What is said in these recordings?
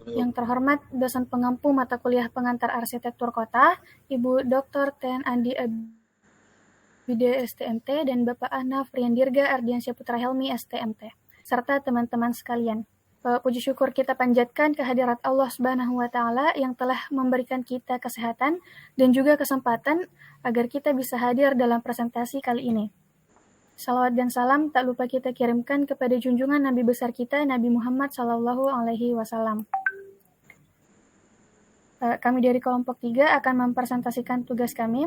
Yang terhormat dosen pengampu mata kuliah pengantar arsitektur kota, Ibu Dr. Ten Andi Abide STMT dan Bapak Ana Friandirga Ardiansyah Putra Helmi STMT, serta teman-teman sekalian. Puji syukur kita panjatkan kehadirat Allah Subhanahu wa Ta'ala yang telah memberikan kita kesehatan dan juga kesempatan agar kita bisa hadir dalam presentasi kali ini. Salawat dan salam tak lupa kita kirimkan kepada junjungan Nabi besar kita, Nabi Muhammad Sallallahu Alaihi Wasallam. Kami dari kelompok 3 akan mempresentasikan tugas kami.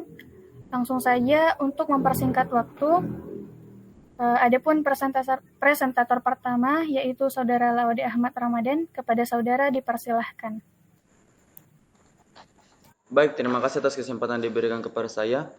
Langsung saja untuk mempersingkat waktu, adapun presentator pertama yaitu Saudara Lawade Ahmad Ramadan. Kepada saudara dipersilahkan. Baik, terima kasih atas kesempatan diberikan kepada saya.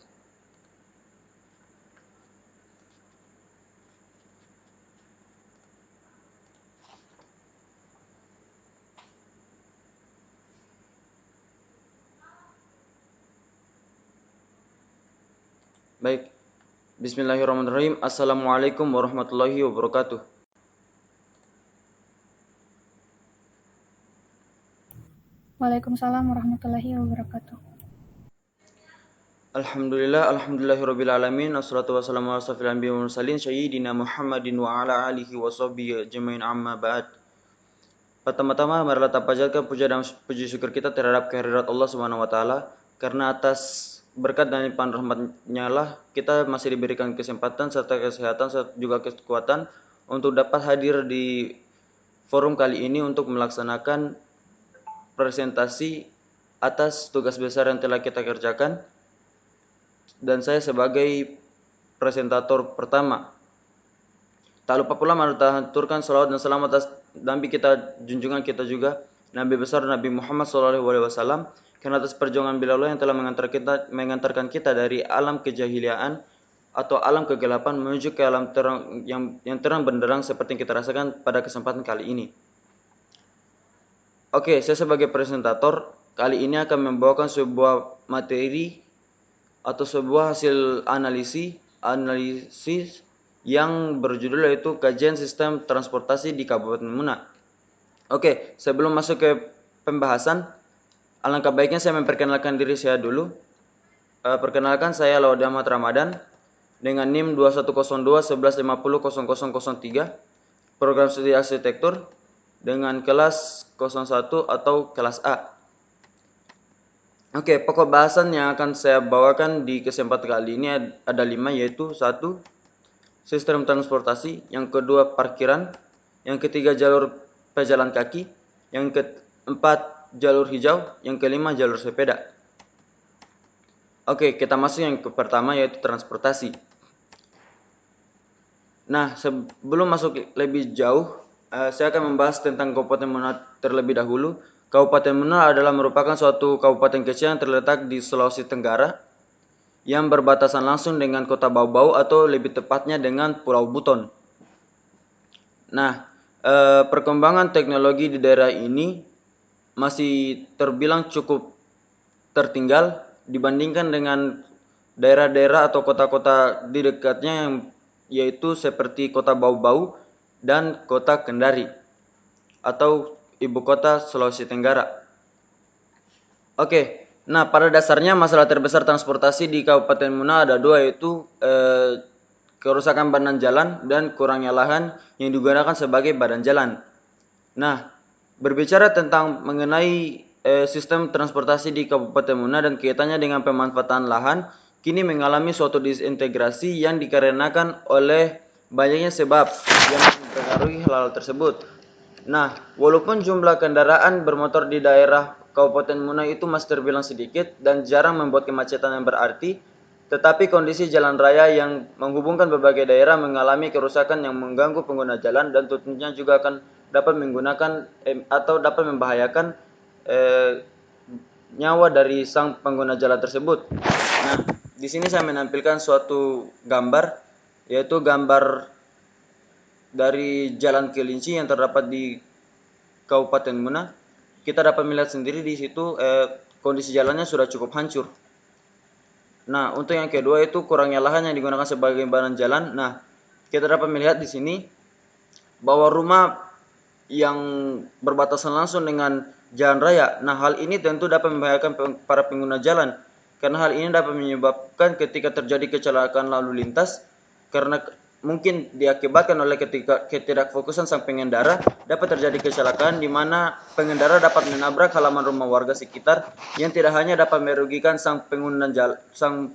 Baik, bismillahirrahmanirrahim. Assalamualaikum warahmatullahi wabarakatuh. Waalaikumsalam warahmatullahi wabarakatuh. Alhamdulillahirabbil alamin. Wassalatu wassalamu ala asyrofil anbiya'i wal mursalin sayyidina Muhammadin wa ala alihi wa sahbihi ajmain amma ba'd. Pertama-tama marilah kita panjatkan puja dan puji syukur kita terhadap kehadirat Allah Subhanahu wa taala, karena atas berkat dan limpahan rahmat-Nya lah kita masih diberikan kesempatan serta kesehatan serta juga kekuatan untuk dapat hadir di forum kali ini untuk melaksanakan presentasi atas tugas besar yang telah kita kerjakan, dan saya sebagai presentator pertama. Tak lupa pula marilah kita haturkan salawat dan salam atas Nabi kita, junjungan kita juga, Nabi besar Nabi Muhammad SAW, karena atas perjuangan beliau yang telah mengantarkan kita dari alam kejahiliaan atau alam kegelapan menuju ke alam terang yang terang benderang seperti yang kita rasakan pada kesempatan kali ini. Oke, saya sebagai presentator kali ini akan membawakan sebuah materi atau sebuah hasil analisis yang berjudul yaitu kajian sistem transportasi di Kabupaten Muna. Oke, sebelum masuk ke pembahasan, alangkah baiknya saya memperkenalkan diri saya dulu. Perkenalkan, saya Lawade Ahmad Ramadan dengan NIM 210211500003, program studi arsitektur dengan kelas 01 atau kelas A. Oke, pokok bahasan yang akan saya bawakan di kesempatan kali ini ada 5, yaitu 1. Sistem transportasi, yang kedua parkiran, yang ketiga jalur pejalan kaki, yang keempat jalur hijau, yang kelima jalur sepeda. Oke, kita masuk yang pertama yaitu transportasi. Nah, sebelum masuk lebih jauh, saya akan membahas tentang Kabupaten Muna terlebih dahulu. Kabupaten Muna adalah merupakan suatu kabupaten kecil yang terletak di Sulawesi Tenggara, yang berbatasan langsung dengan kota Bau-Bau atau lebih tepatnya dengan Pulau Buton. Nah, perkembangan teknologi di daerah ini masih terbilang cukup tertinggal dibandingkan dengan daerah-daerah atau kota-kota di dekatnya, yang yaitu seperti kota Bau-Bau dan kota Kendari atau ibu kota Sulawesi Tenggara. Oke, nah pada dasarnya masalah terbesar transportasi di Kabupaten Muna ada 2, yaitu kerusakan badan jalan dan kurangnya lahan yang digunakan sebagai badan jalan. Nah, berbicara tentang mengenai sistem transportasi di Kabupaten Muna dan kaitannya dengan pemanfaatan lahan, kini mengalami suatu disintegrasi yang dikarenakan oleh banyaknya sebab yang mempengaruhi hal tersebut. Nah, walaupun jumlah kendaraan bermotor di daerah Kabupaten Muna itu masih terbilang sedikit dan jarang membuat kemacetan yang berarti, tetapi kondisi jalan raya yang menghubungkan berbagai daerah mengalami kerusakan yang mengganggu pengguna jalan dan tentunya juga akan dapat menggunakan atau dapat membahayakan nyawa dari sang pengguna jalan tersebut. Nah, di sini saya menampilkan suatu gambar, yaitu gambar dari Jalan Kelinci yang terdapat di Kabupaten Muna. Kita dapat melihat sendiri di situ kondisi jalannya sudah cukup hancur. Nah, untuk yang kedua itu kurangnya lahan yang digunakan sebagai badan jalan. Nah, kita dapat melihat di sini bahwa rumah yang berbatasan langsung dengan jalan raya. Nah, hal ini tentu dapat membahayakan para pengguna jalan karena hal ini dapat menyebabkan ketika terjadi kecelakaan lalu lintas karena mungkin diakibatkan oleh ketika ketidakfokusan sang pengendara dapat terjadi kecelakaan di mana pengendara dapat menabrak halaman rumah warga sekitar yang tidak hanya dapat merugikan sang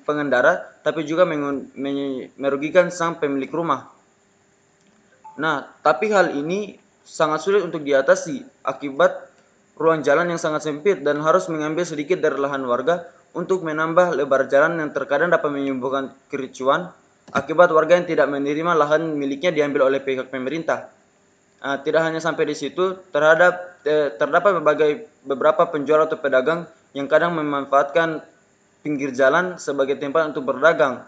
pengendara tapi juga merugikan sang pemilik rumah. Nah, tapi hal ini sangat sulit untuk diatasi akibat ruang jalan yang sangat sempit dan harus mengambil sedikit dari lahan warga untuk menambah lebar jalan yang terkadang dapat menimbulkan kericuan akibat warga yang tidak menerima lahan miliknya diambil oleh pihak pemerintah. Tidak hanya sampai di situ, terdapat beberapa penjual atau pedagang yang kadang memanfaatkan pinggir jalan sebagai tempat untuk berdagang,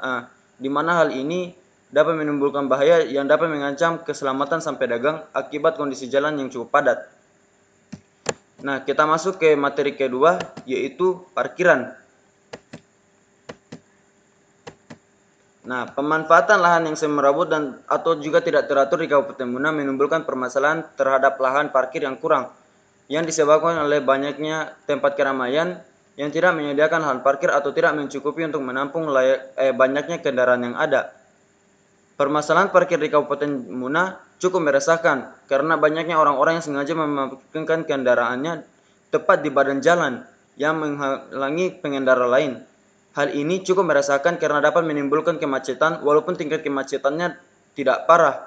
di mana hal ini dapat menimbulkan bahaya yang dapat mengancam keselamatan sang pedagang akibat kondisi jalan yang cukup padat. Nah, kita masuk ke materi kedua, yaitu parkiran. Nah, pemanfaatan lahan yang semrawut dan atau juga tidak teratur di Kabupaten Muna menimbulkan permasalahan terhadap lahan parkir yang kurang, yang disebabkan oleh banyaknya tempat keramaian yang tidak menyediakan lahan parkir atau tidak mencukupi untuk menampung banyaknya kendaraan yang ada. Permasalahan parkir di Kabupaten Muna cukup meresahkan karena banyaknya orang-orang yang sengaja memarkirkan kendaraannya tepat di badan jalan yang menghalangi pengendara lain. Hal ini cukup meresahkan karena dapat menimbulkan kemacetan walaupun tingkat kemacetannya tidak parah.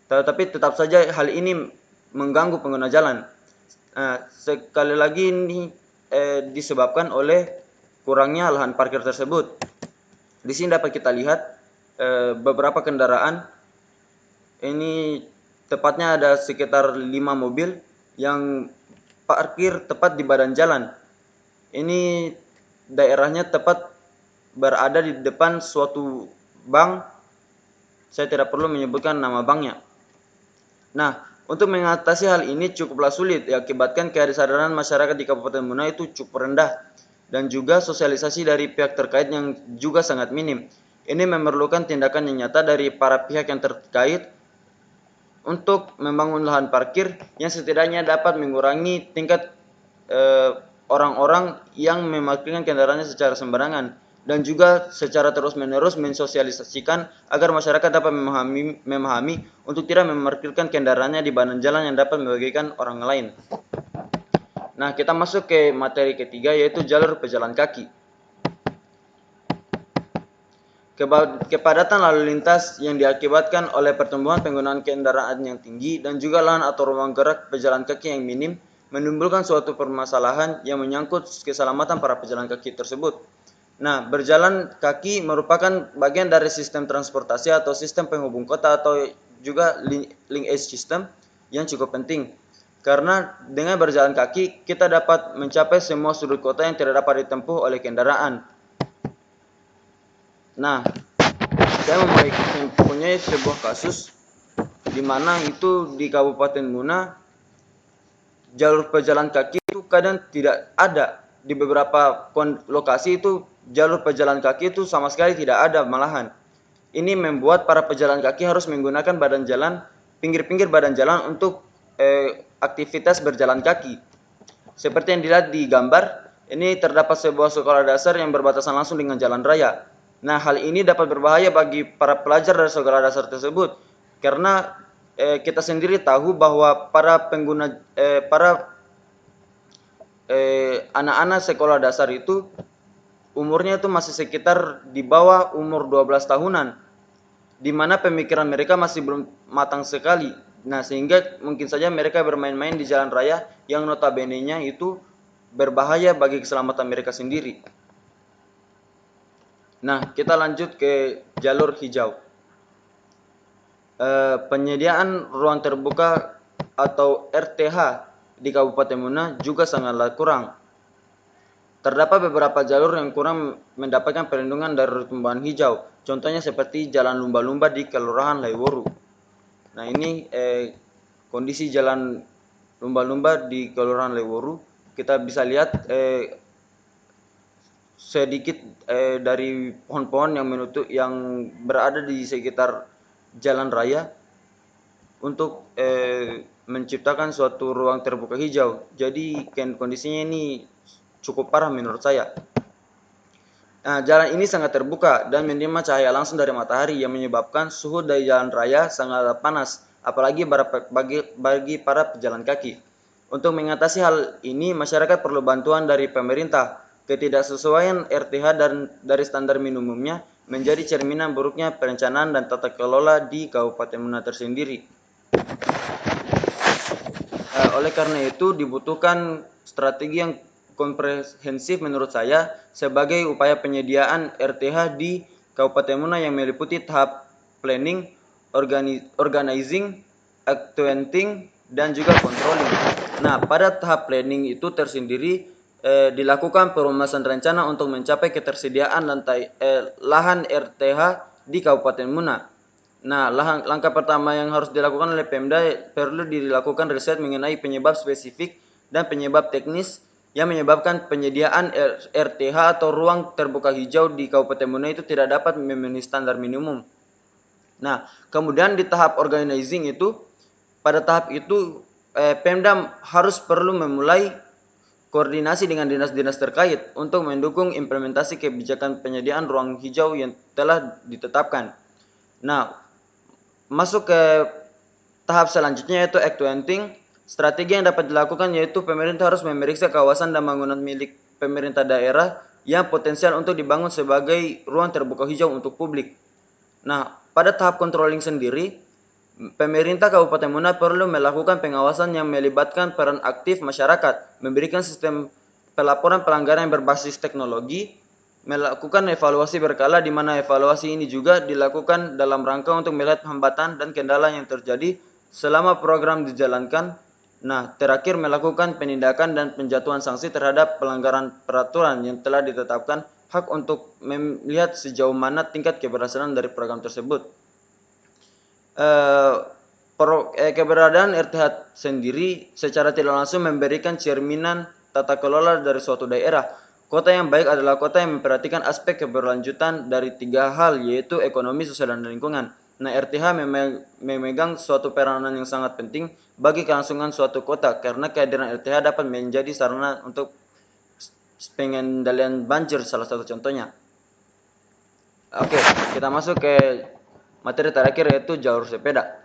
Tetapi tetap saja hal ini mengganggu pengguna jalan. Sekali lagi ini disebabkan oleh kurangnya lahan parkir tersebut. Di sini dapat kita lihat beberapa kendaraan, ini tepatnya ada sekitar 5 mobil yang parkir tepat di badan jalan. Ini daerahnya tepat berada di depan suatu bank. Saya tidak perlu menyebutkan nama banknya. Nah, untuk mengatasi hal ini cukuplah sulit diakibatkan kesadaran masyarakat di Kabupaten Muna itu cukup rendah dan juga sosialisasi dari pihak terkait yang juga sangat minim. Ini memerlukan tindakan yang nyata dari para pihak yang terkait untuk membangun lahan parkir yang setidaknya dapat mengurangi tingkat orang-orang yang memarkirkan kendaraannya secara sembarangan dan juga secara terus-menerus mensosialisasikan agar masyarakat dapat memahami untuk tidak memarkirkan kendaraannya di badan jalan yang dapat merugikan orang lain. Nah, kita masuk ke materi ketiga, yaitu jalur pejalan kaki. Kepadatan lalu lintas yang diakibatkan oleh pertumbuhan penggunaan kendaraan yang tinggi dan juga lahan atau ruang gerak pejalan kaki yang minim menimbulkan suatu permasalahan yang menyangkut keselamatan para pejalan kaki tersebut. Nah, berjalan kaki merupakan bagian dari sistem transportasi atau sistem penghubung kota atau juga linkage system yang cukup penting. Karena dengan berjalan kaki, kita dapat mencapai semua sudut kota yang tidak dapat ditempuh oleh kendaraan. Nah, saya mempunyai sebuah kasus di mana itu di Kabupaten Muna jalur pejalan kaki itu kadang tidak ada. Di beberapa lokasi itu jalur pejalan kaki itu sama sekali tidak ada malahan. Ini membuat para pejalan kaki harus menggunakan badan jalan, pinggir-pinggir badan jalan untuk aktivitas berjalan kaki. Seperti yang dilihat di gambar, ini terdapat sebuah sekolah dasar yang berbatasan langsung dengan jalan raya. Nah, hal ini dapat berbahaya bagi para pelajar dari sekolah dasar tersebut karena kita sendiri tahu bahwa para pengguna anak-anak sekolah dasar itu umurnya itu masih sekitar di bawah umur 12 tahunan, di mana pemikiran mereka masih belum matang sekali. Nah, sehingga mungkin saja mereka bermain-main di jalan raya yang notabene-nya itu berbahaya bagi keselamatan mereka sendiri. Nah, kita lanjut ke jalur hijau. Penyediaan ruang terbuka atau RTH di Kabupaten Muna juga sangatlah kurang. Terdapat beberapa jalur yang kurang mendapatkan perlindungan dari tumbuhan hijau. Contohnya seperti jalan lumba-lumba di Kelurahan Laiworu. Nah, ini kondisi jalan lumba-lumba di Kelurahan Laiworu. Kita bisa lihat sedikit dari pohon-pohon yang berada di sekitar jalan raya untuk menciptakan suatu ruang terbuka hijau. Jadi kondisinya ini cukup parah menurut saya. Nah, jalan ini sangat terbuka dan menerima cahaya langsung dari matahari yang menyebabkan suhu dari jalan raya sangat panas, apalagi bagi para pejalan kaki. Untuk mengatasi hal ini, masyarakat perlu bantuan dari pemerintah. Ketidaksesuaian RTH dan dari standar minimumnya menjadi cerminan buruknya perencanaan dan tata kelola di Kabupaten Muna tersendiri. Oleh karena itu, dibutuhkan strategi yang komprehensif menurut saya sebagai upaya penyediaan RTH di Kabupaten Muna yang meliputi tahap planning, organizing, accounting, dan juga controlling. Nah, pada tahap planning itu tersendiri dilakukan perumasan rencana untuk mencapai ketersediaan lahan RTH di Kabupaten Muna. Nah, langkah pertama yang harus dilakukan oleh Pemda perlu dilakukan riset mengenai penyebab spesifik dan penyebab teknis yang menyebabkan penyediaan RTH atau ruang terbuka hijau di Kabupaten Muna itu tidak dapat memenuhi standar minimum. Nah, kemudian di tahap organizing itu, pada tahap itu Pemda harus perlu memulai koordinasi dengan dinas-dinas terkait untuk mendukung implementasi kebijakan penyediaan ruang hijau yang telah ditetapkan. Nah, masuk ke tahap selanjutnya yaitu accounting. Strategi yang dapat dilakukan yaitu pemerintah harus memeriksa kawasan dan bangunan milik pemerintah daerah yang potensial untuk dibangun sebagai ruang terbuka hijau untuk publik. Nah, pada tahap controlling sendiri, pemerintah Kabupaten Muna perlu melakukan pengawasan yang melibatkan peran aktif masyarakat, memberikan sistem pelaporan pelanggaran yang berbasis teknologi, melakukan evaluasi berkala di mana evaluasi ini juga dilakukan dalam rangka untuk melihat hambatan dan kendala yang terjadi selama program dijalankan. Nah, terakhir melakukan penindakan dan penjatuhan sanksi terhadap pelanggaran peraturan yang telah ditetapkan, hak untuk melihat sejauh mana tingkat keberhasilan dari program tersebut. Keberadaan RTH sendiri secara tidak langsung memberikan cerminan tata kelola dari suatu daerah. Kota yang baik adalah kota yang memperhatikan aspek keberlanjutan dari 3 hal, yaitu ekonomi, sosial, dan lingkungan. Nah, RTH memegang suatu peranan yang sangat penting bagi kelangsungan suatu kota, karena kehadiran RTH dapat menjadi sarana untuk pengendalian banjir, salah satu contohnya. Oke, kita masuk ke materi terakhir yaitu jalur sepeda.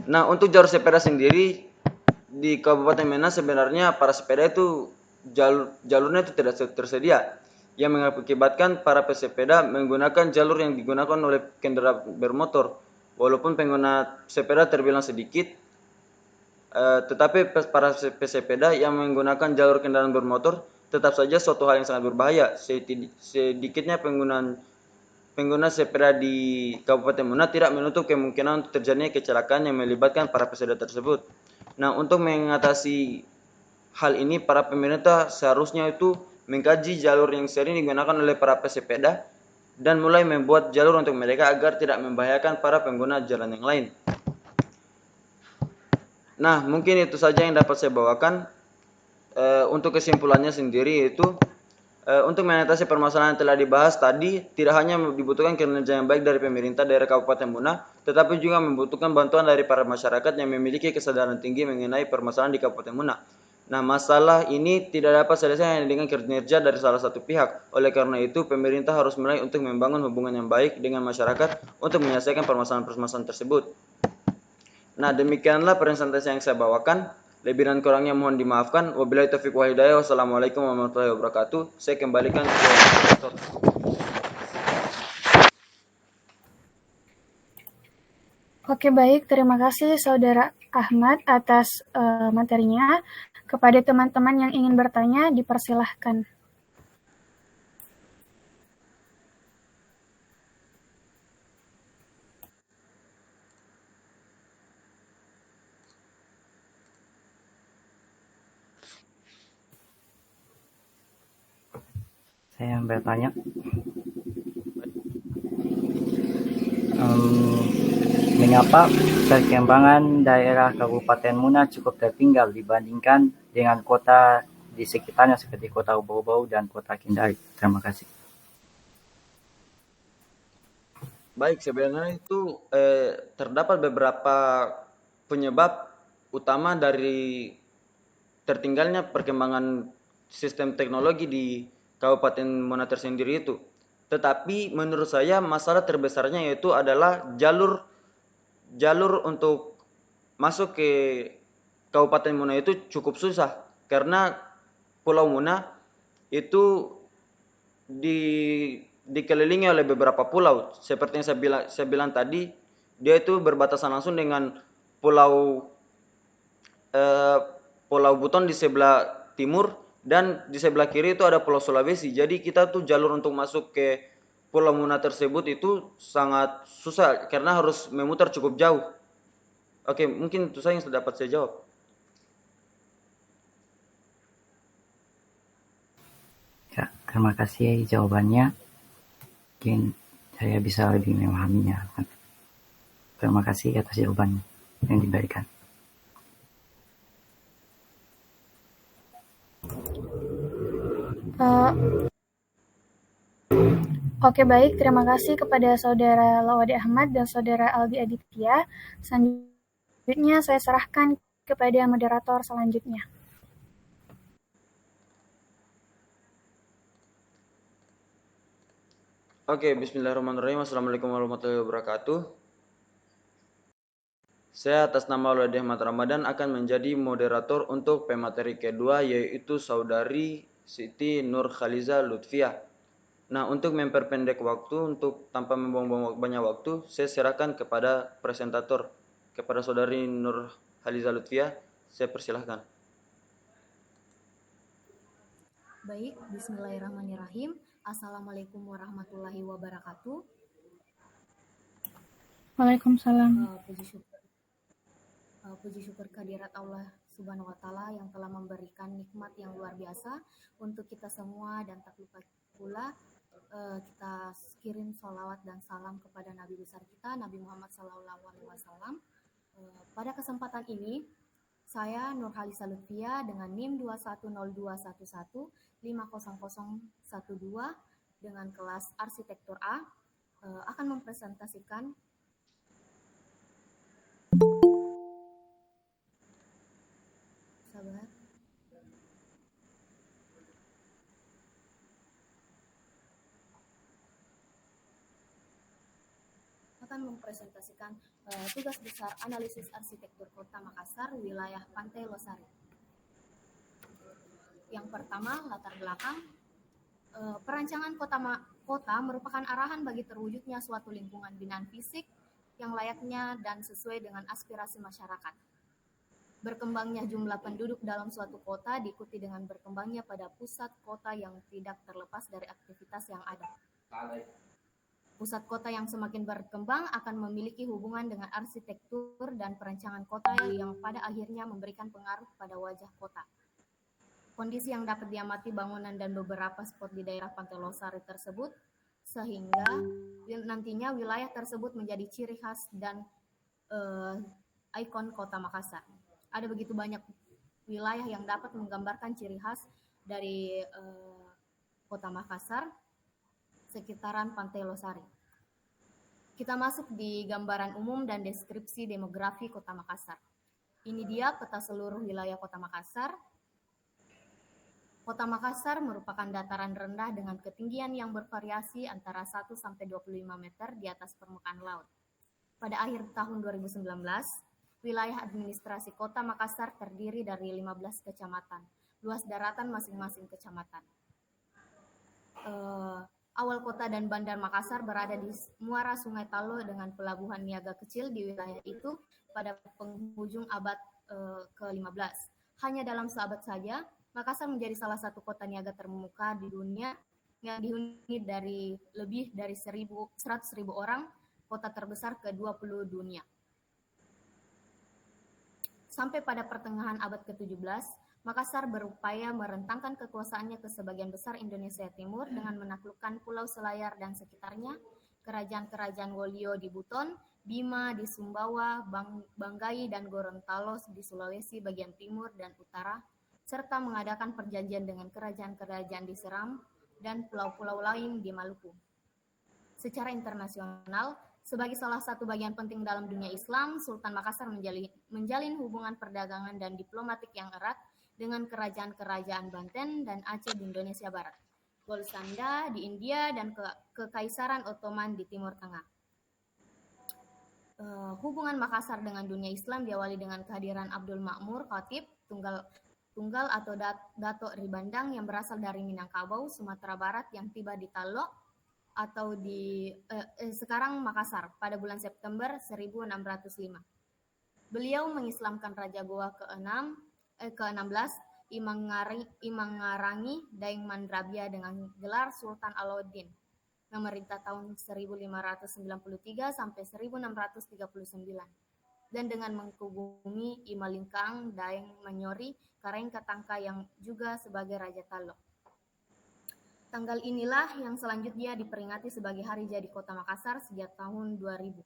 Nah, untuk jalur sepeda sendiri di Kabupaten Mena sebenarnya para sepeda itu jalurnya itu tidak tersedia, yang mengakibatkan para pesepeda menggunakan jalur yang digunakan oleh kendaraan bermotor. Walaupun pengguna sepeda terbilang sedikit, tetapi para pesepeda yang menggunakan jalur kendaraan bermotor tetap saja suatu hal yang sangat berbahaya. Sedikitnya pengguna sepeda di Kabupaten Muna tidak menutup kemungkinan untuk terjadinya kecelakaan yang melibatkan para pesepeda tersebut. Nah, untuk mengatasi hal ini, para pemerintah seharusnya itu mengkaji jalur yang sering digunakan oleh para pesepeda dan mulai membuat jalur untuk mereka agar tidak membahayakan para pengguna jalan yang lain. Nah, mungkin itu saja yang dapat saya bawakan. Untuk kesimpulannya sendiri yaitu untuk mengatasi permasalahan yang telah dibahas tadi, tidak hanya dibutuhkan kinerja yang baik dari pemerintah daerah Kabupaten Muna, tetapi juga membutuhkan bantuan dari para masyarakat yang memiliki kesadaran tinggi mengenai permasalahan di Kabupaten Muna. Nah, masalah ini tidak dapat selesai hanya dengan kinerja dari salah satu pihak. Oleh karena itu, pemerintah harus mulai untuk membangun hubungan yang baik dengan masyarakat untuk menyelesaikan permasalahan-permasalahan tersebut. Nah, demikianlah presentasi yang saya bawakan. Lebih dan kurangnya mohon dimaafkan. Wabillahi taufiq wal hidayah. Wassalamualaikum warahmatullahi wabarakatuh. Saya kembalikan ke Dr. Oke, baik. Terima kasih Saudara Ahmad atas materinya. Kepada teman-teman yang ingin bertanya, dipersilahkan. Saya yang bertanya. Mengapa perkembangan daerah Kabupaten Muna cukup tertinggal dibandingkan dengan kota di sekitarnya seperti kota Ubau-Ubau dan kota Kendari? Terima kasih. Baik, sebenarnya itu terdapat beberapa penyebab utama dari tertinggalnya perkembangan sistem teknologi di Kabupaten Monater sendiri itu. Tetapi menurut saya masalah terbesarnya yaitu adalah jalur untuk masuk ke Kabupaten Muna itu cukup susah karena Pulau Muna itu dikelilingi oleh beberapa pulau. Seperti yang saya bilang tadi, dia itu berbatasan langsung dengan pulau Pulau Buton di sebelah timur dan di sebelah kiri itu ada Pulau Sulawesi. Jadi kita tuh jalur untuk masuk ke Pulau Muna tersebut itu sangat susah karena harus memutar cukup jauh. Oke, mungkin itu saja yang dapat saya jawab. Ya, terima kasih jawabannya. Mungkin saya bisa lebih memahaminya. Terima kasih atas jawaban yang diberikan. Oke, baik. Terima kasih kepada Saudara Lawade Ahmad dan Saudara Aldi Aditya. Selanjutnya saya serahkan kepada moderator selanjutnya. Oke, bismillahirrahmanirrahim. Assalamualaikum warahmatullahi wabarakatuh. Saya atas nama Lawade Ahmad Ramadan akan menjadi moderator untuk pemateri kedua, yaitu Saudari Siti Nur Khaliza Lutfiah. Nah, untuk memperpendek waktu, untuk tanpa membuang banyak waktu, saya serahkan kepada presentator, kepada Saudari Nur Khaliza Lutfiah. Saya persilahkan. Baik, bismillahirrahmanirrahim. Assalamualaikum warahmatullahi wabarakatuh. Waalaikumsalam. Puji syukur kehadirat Allah Subhanahu wa Ta'ala yang telah memberikan nikmat yang luar biasa untuk kita semua, dan tak lupa pula kita kirim sholawat dan salam kepada Nabi besar kita, Nabi Muhammad SAW. Pada kesempatan ini, saya Nur Khaliza Lutfiah dengan NIM 21021150012 dengan kelas Arsitektur A akan mempresentasikan tugas besar analisis arsitektur Kota Makassar, wilayah Pantai Losari. Yang pertama, latar belakang. Perancangan kota merupakan arahan bagi terwujudnya suatu lingkungan binaan fisik yang layaknya dan sesuai dengan aspirasi masyarakat. Berkembangnya jumlah penduduk dalam suatu kota diikuti dengan berkembangnya pada pusat kota yang tidak terlepas dari aktivitas yang ada. Pusat kota yang semakin berkembang akan memiliki hubungan dengan arsitektur dan perancangan kota yang pada akhirnya memberikan pengaruh pada wajah kota. Kondisi yang dapat diamati bangunan dan beberapa spot di daerah Pantai Losari tersebut, sehingga nantinya wilayah tersebut menjadi ciri khas dan ikon Kota Makassar. Ada begitu banyak wilayah yang dapat menggambarkan ciri khas dari Kota Makassar sekitaran Pantai Losari. Kita masuk di gambaran umum dan deskripsi demografi Kota Makassar. Ini dia peta seluruh wilayah Kota Makassar. Kota Makassar merupakan dataran rendah dengan ketinggian yang bervariasi antara 1 sampai 25 meter di atas permukaan laut. Pada akhir tahun 2019, wilayah administrasi Kota Makassar terdiri dari 15 kecamatan. Luas daratan masing-masing kecamatan. Awal kota dan bandar Makassar berada di muara Sungai Talo dengan pelabuhan niaga kecil di wilayah itu pada penghujung abad ke-15. Hanya dalam seabad saja, Makassar menjadi salah satu kota niaga terkemuka di dunia yang dihuni dari lebih dari 100.000 orang, kota terbesar ke-20 dunia. Sampai pada pertengahan abad ke-17, Makassar berupaya merentangkan kekuasaannya ke sebagian besar Indonesia Timur dengan menaklukkan Pulau Selayar dan sekitarnya, kerajaan-kerajaan Wolio di Buton, Bima di Sumbawa, Banggai dan Gorontalo di Sulawesi bagian timur dan utara, serta mengadakan perjanjian dengan kerajaan-kerajaan di Seram dan pulau-pulau lain di Maluku. Secara internasional, Sebagai salah satu bagian penting dalam dunia Islam, Sultan Makassar menjalin hubungan perdagangan dan diplomatik yang erat dengan kerajaan-kerajaan Banten dan Aceh di Indonesia Barat, Golconda di India, dan Kekaisaran Ottoman di Timur Tengah. Hubungan Makassar dengan dunia Islam diawali dengan kehadiran Abdul Makmur Khatib Tunggal atau Dato' Ribandang yang berasal dari Minangkabau, Sumatera Barat, yang tiba di Talok atau di sekarang Makassar pada bulan September 1605. Beliau mengislamkan Raja Goa ke-16 Imangarangi Daeng Mandrabya dengan gelar Sultan Alauddin, memerintah tahun 1593 sampai 1639, dan dengan mengkubumi Imalingkang Daeng Manyori Kareng Katangka yang juga sebagai Raja Talok. Tanggal inilah yang selanjutnya diperingati sebagai Hari Jadi Kota Makassar sejak tahun 2000.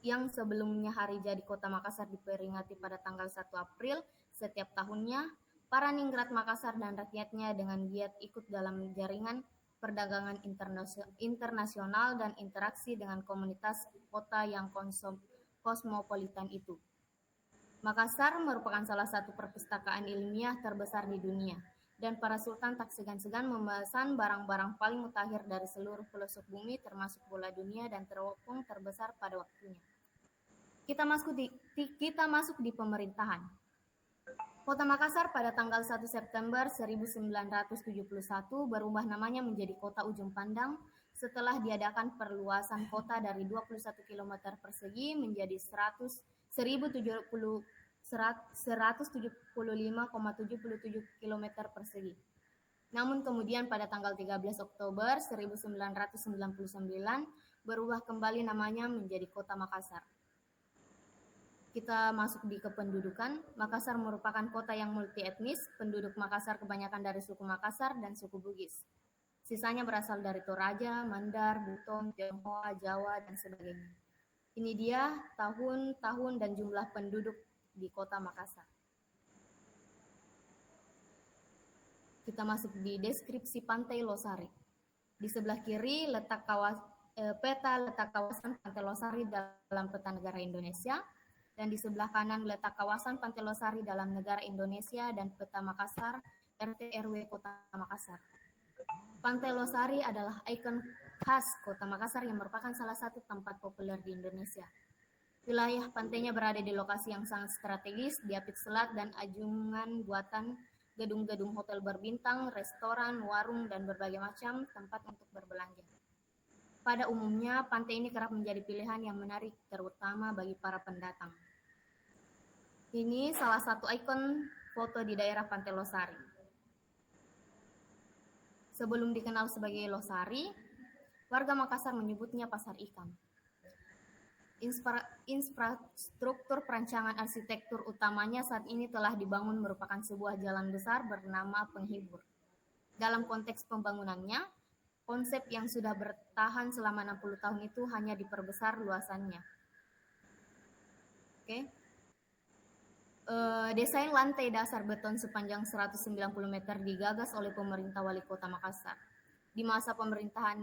Yang sebelumnya Hari Jadi Kota Makassar diperingati pada tanggal 1 April setiap tahunnya. Para Ningrat Makassar dan rakyatnya dengan giat ikut dalam jaringan perdagangan internasional dan interaksi dengan komunitas kota yang kosmopolitan itu. Makassar merupakan salah satu perpustakaan ilmiah terbesar di dunia, dan para sultan tak segan-segan memesan barang-barang paling mutakhir dari seluruh pelosok bumi termasuk bola dunia dan teropong terbesar pada waktunya. Kita masuk di pemerintahan. Kota Makassar pada tanggal 1 September 1971 berubah namanya menjadi Kota Ujung Pandang setelah diadakan perluasan kota dari 21 km persegi menjadi 175,77 km persegi. Namun kemudian pada tanggal 13 Oktober 1999 berubah kembali namanya menjadi Kota Makassar. Kita masuk di kependudukan. Makassar merupakan kota yang multi etnis. Penduduk Makassar kebanyakan dari suku Makassar dan suku Bugis. Sisanya berasal dari Toraja, Mandar, Buton, Tionghoa, Jawa, dan sebagainya. Ini dia tahun dan jumlah penduduk di kota Makassar. Kita masuk di deskripsi Pantai Losari. Di sebelah kiri peta letak kawasan Pantai Losari dalam peta negara Indonesia. Dan di sebelah kanan letak kawasan Pantai Losari dalam negara Indonesia dan peta Makassar, RT RW Kota Makassar. Pantai Losari adalah ikon khas Kota Makassar yang merupakan salah satu tempat populer di Indonesia. Wilayah pantainya berada di lokasi yang sangat strategis, diapit selat dan anjungan buatan gedung-gedung hotel berbintang, restoran, warung, dan berbagai macam tempat untuk berbelanja. Pada umumnya, pantai ini kerap menjadi pilihan yang menarik, terutama bagi para pendatang. Ini salah satu ikon foto di daerah Pantai Losari. Sebelum dikenal sebagai Losari, warga Makassar menyebutnya Pasar Ikan. Infrastruktur perancangan arsitektur utamanya saat ini telah dibangun merupakan sebuah jalan besar bernama Penghibur. Dalam konteks pembangunannya, konsep yang sudah bertahan selama 60 tahun itu hanya diperbesar luasannya. Desain lantai dasar beton sepanjang 190 meter digagas oleh pemerintah Wali Kota Makassar. Di masa pemerintahan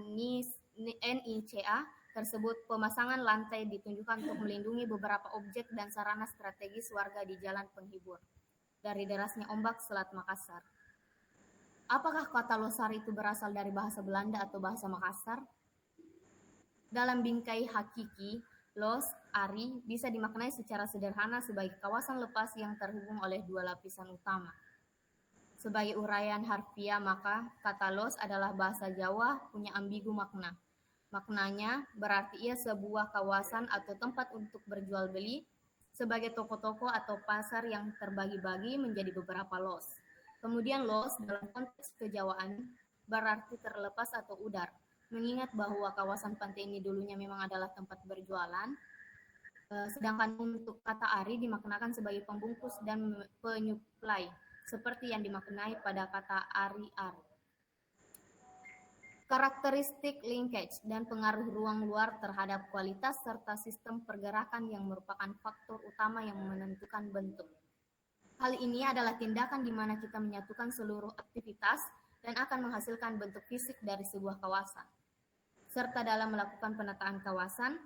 NICA tersebut, pemasangan lantai ditunjukkan untuk melindungi beberapa objek dan sarana strategis warga di Jalan Penghibur dari derasnya ombak Selat Makassar. Apakah kata Losari itu berasal dari bahasa Belanda atau bahasa Makassar? Dalam bingkai hakiki, Los Ari bisa dimaknai secara sederhana sebagai kawasan lepas yang terhubung oleh dua lapisan utama. Sebagai uraian harfiah, maka kata Los adalah bahasa Jawa punya ambigu makna. Maknanya berarti ia sebuah kawasan atau tempat untuk berjual beli, sebagai toko-toko atau pasar yang terbagi-bagi menjadi beberapa los. Kemudian los dalam konteks kejawaan berarti terlepas atau udar. Mengingat bahwa kawasan pantai ini dulunya memang adalah tempat berjualan, sedangkan untuk kata ari dimaknakan sebagai pembungkus dan penyuplai, seperti yang dimaknai pada kata ari-ar. Karakteristik linkage dan pengaruh ruang luar terhadap kualitas serta sistem pergerakan yang merupakan faktor utama yang menentukan bentuk. Hal ini adalah tindakan di mana kita menyatukan seluruh aktivitas dan akan menghasilkan bentuk fisik dari sebuah kawasan. Serta dalam melakukan penataan kawasan,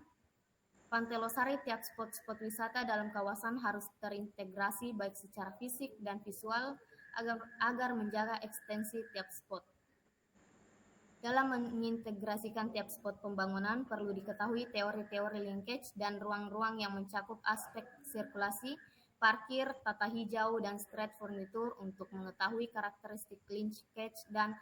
Pantai Losari, tiap spot-spot wisata dalam kawasan harus terintegrasi baik secara fisik dan visual agar menjaga ekstensi tiap spot. Dalam mengintegrasikan tiap spot pembangunan, perlu diketahui teori-teori linkage dan ruang-ruang yang mencakup aspek sirkulasi, parkir, tata hijau, dan street furniture untuk mengetahui karakteristik linkage dan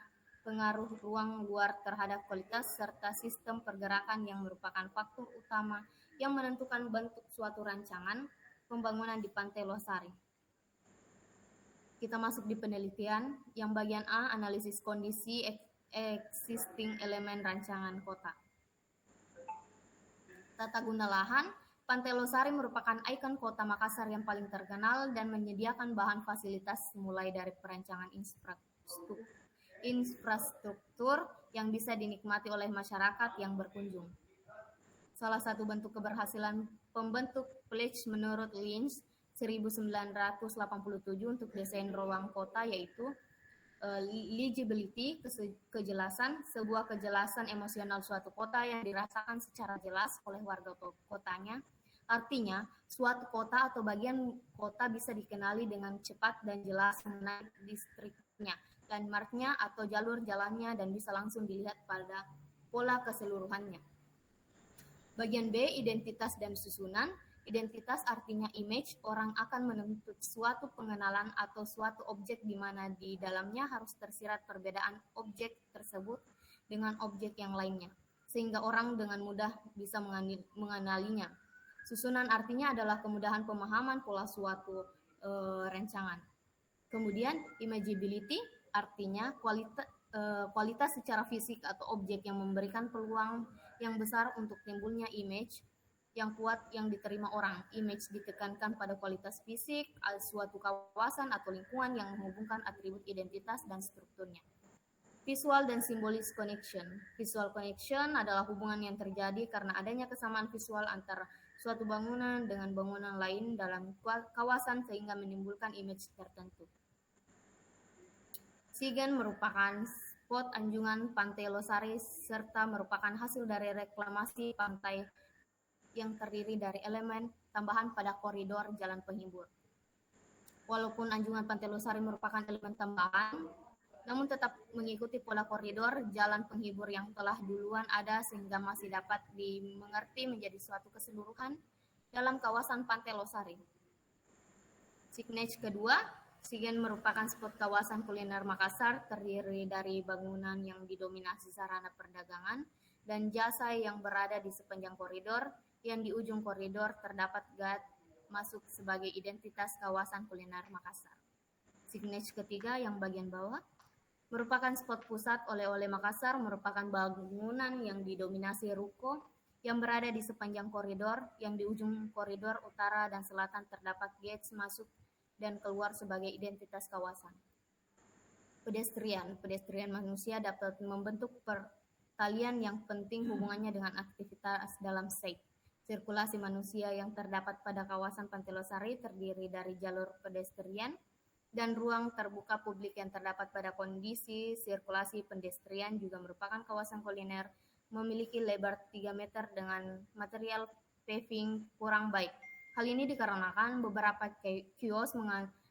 pengaruh ruang luar terhadap kualitas serta sistem pergerakan yang merupakan faktor utama yang menentukan bentuk suatu rancangan pembangunan di Pantai Losari. Kita masuk di penelitian, yang bagian A, analisis kondisi existing elemen rancangan kota. Tata guna lahan, Pantai Losari merupakan ikon kota Makassar yang paling terkenal dan menyediakan bahan fasilitas mulai dari perancangan infrastruktur yang bisa dinikmati oleh masyarakat yang berkunjung. Salah satu bentuk keberhasilan pembentuk pledge menurut Lynch 1987 untuk desain ruang kota yaitu legibility, kejelasan, sebuah kejelasan emosional suatu kota yang dirasakan secara jelas oleh warga kotanya. Artinya, suatu kota atau bagian kota bisa dikenali dengan cepat dan jelas mengenai distriknya, landmarknya atau jalur jalannya dan bisa langsung dilihat pada pola keseluruhannya. Bagian B, identitas dan susunan. Identitas artinya image, orang akan menuntut suatu pengenalan atau suatu objek di mana di dalamnya harus tersirat perbedaan objek tersebut dengan objek yang lainnya, sehingga orang dengan mudah bisa mengenalinya. Susunan artinya adalah kemudahan pemahaman pola suatu rancangan. Kemudian imageability artinya kualitas secara fisik atau objek yang memberikan peluang yang besar untuk timbulnya image yang kuat yang diterima orang. Image ditekankan pada kualitas fisik suatu kawasan atau lingkungan yang menghubungkan atribut identitas dan strukturnya. Visual dan simbolis connection. Visual connection adalah hubungan yang terjadi karena adanya kesamaan visual antara suatu bangunan dengan bangunan lain dalam kawasan sehingga menimbulkan image tertentu. Sigen merupakan spot anjungan Pantai Losari serta merupakan hasil dari reklamasi pantai yang terdiri dari elemen tambahan pada koridor jalan penghibur. Walaupun anjungan Pantai Losari merupakan elemen tambahan, namun tetap mengikuti pola koridor jalan penghibur yang telah duluan ada sehingga masih dapat dimengerti menjadi suatu keseluruhan dalam kawasan Pantai Losari. Signature kedua, Sigen merupakan spot kawasan kuliner Makassar terdiri dari bangunan yang didominasi sarana perdagangan dan jasa yang berada di sepanjang koridor. Yang di ujung koridor terdapat guide masuk sebagai identitas kawasan kuliner Makassar. Signature ketiga yang bagian bawah merupakan spot pusat oleh-oleh Makassar, merupakan bangunan yang didominasi ruko yang berada di sepanjang koridor. Yang di ujung koridor utara dan selatan terdapat gates masuk dan keluar sebagai identitas kawasan. Pedestrian manusia dapat membentuk pertalian yang penting hubungannya dengan aktivitas dalam site. Sirkulasi manusia yang terdapat pada kawasan Pantai Losari terdiri dari jalur pedestrian dan ruang terbuka publik yang terdapat pada kondisi sirkulasi pedestrian juga merupakan kawasan kuliner memiliki lebar 3 meter dengan material paving kurang baik. Hal ini dikarenakan beberapa kios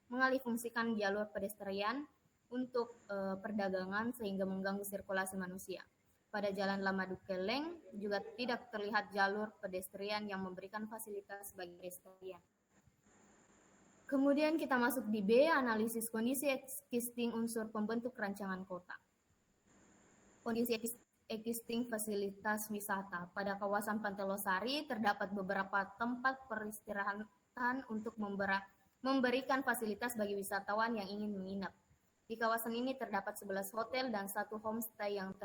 mengalihfungsikan jalur pedestrian untuk perdagangan sehingga mengganggu sirkulasi manusia. Pada Jalan Lama Dukeleng juga tidak terlihat jalur pedestrian yang memberikan fasilitas bagi pedestrian. Kemudian kita masuk di B, analisis kondisi existing unsur pembentuk rancangan kota. Kondisi existing fasilitas wisata. Pada kawasan Pantai Losari terdapat beberapa tempat peristirahatan untuk memberikan fasilitas bagi wisatawan yang ingin menginap. Di kawasan ini terdapat 11 hotel dan 1 homestay yang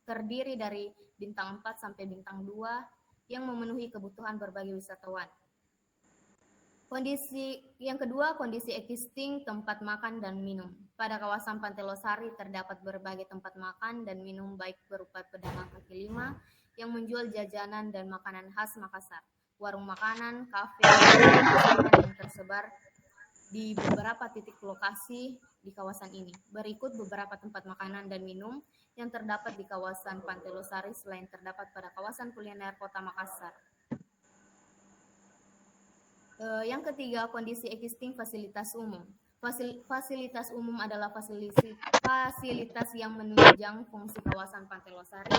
terdiri dari bintang 4 sampai bintang 2 yang memenuhi kebutuhan berbagai wisatawan. Kondisi yang kedua, kondisi existing tempat makan dan minum. Pada kawasan Pantai Losari terdapat berbagai tempat makan dan minum baik berupa pedagang kaki lima yang menjual jajanan dan makanan khas Makassar, warung makanan, kafe, yang tersebar di beberapa titik lokasi di kawasan ini. Berikut beberapa tempat makanan dan minum yang terdapat di kawasan Pantai Losari selain terdapat pada kawasan kuliner Kota Makassar. Yang ketiga, kondisi existing fasilitas umum. Fasilitas umum adalah fasilitas yang menunjang fungsi kawasan Pantai Losari.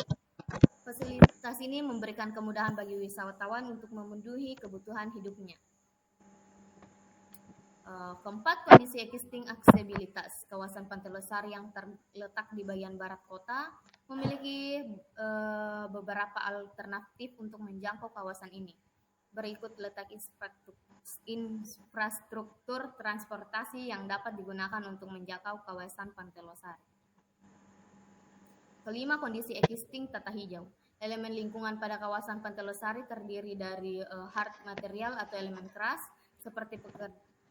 Fasilitas ini memberikan kemudahan bagi wisatawan untuk memenuhi kebutuhan hidupnya. Keempat, kondisi existing aksesibilitas. Kawasan Pantai Losari yang terletak di bagian barat kota memiliki beberapa alternatif untuk menjangkau kawasan ini. Berikut letak infrastruktur transportasi yang dapat digunakan untuk menjangkau kawasan Pantai Losari. Kelima, kondisi existing tata hijau. Elemen lingkungan pada kawasan Pantai Losari terdiri dari hard material atau elemen keras seperti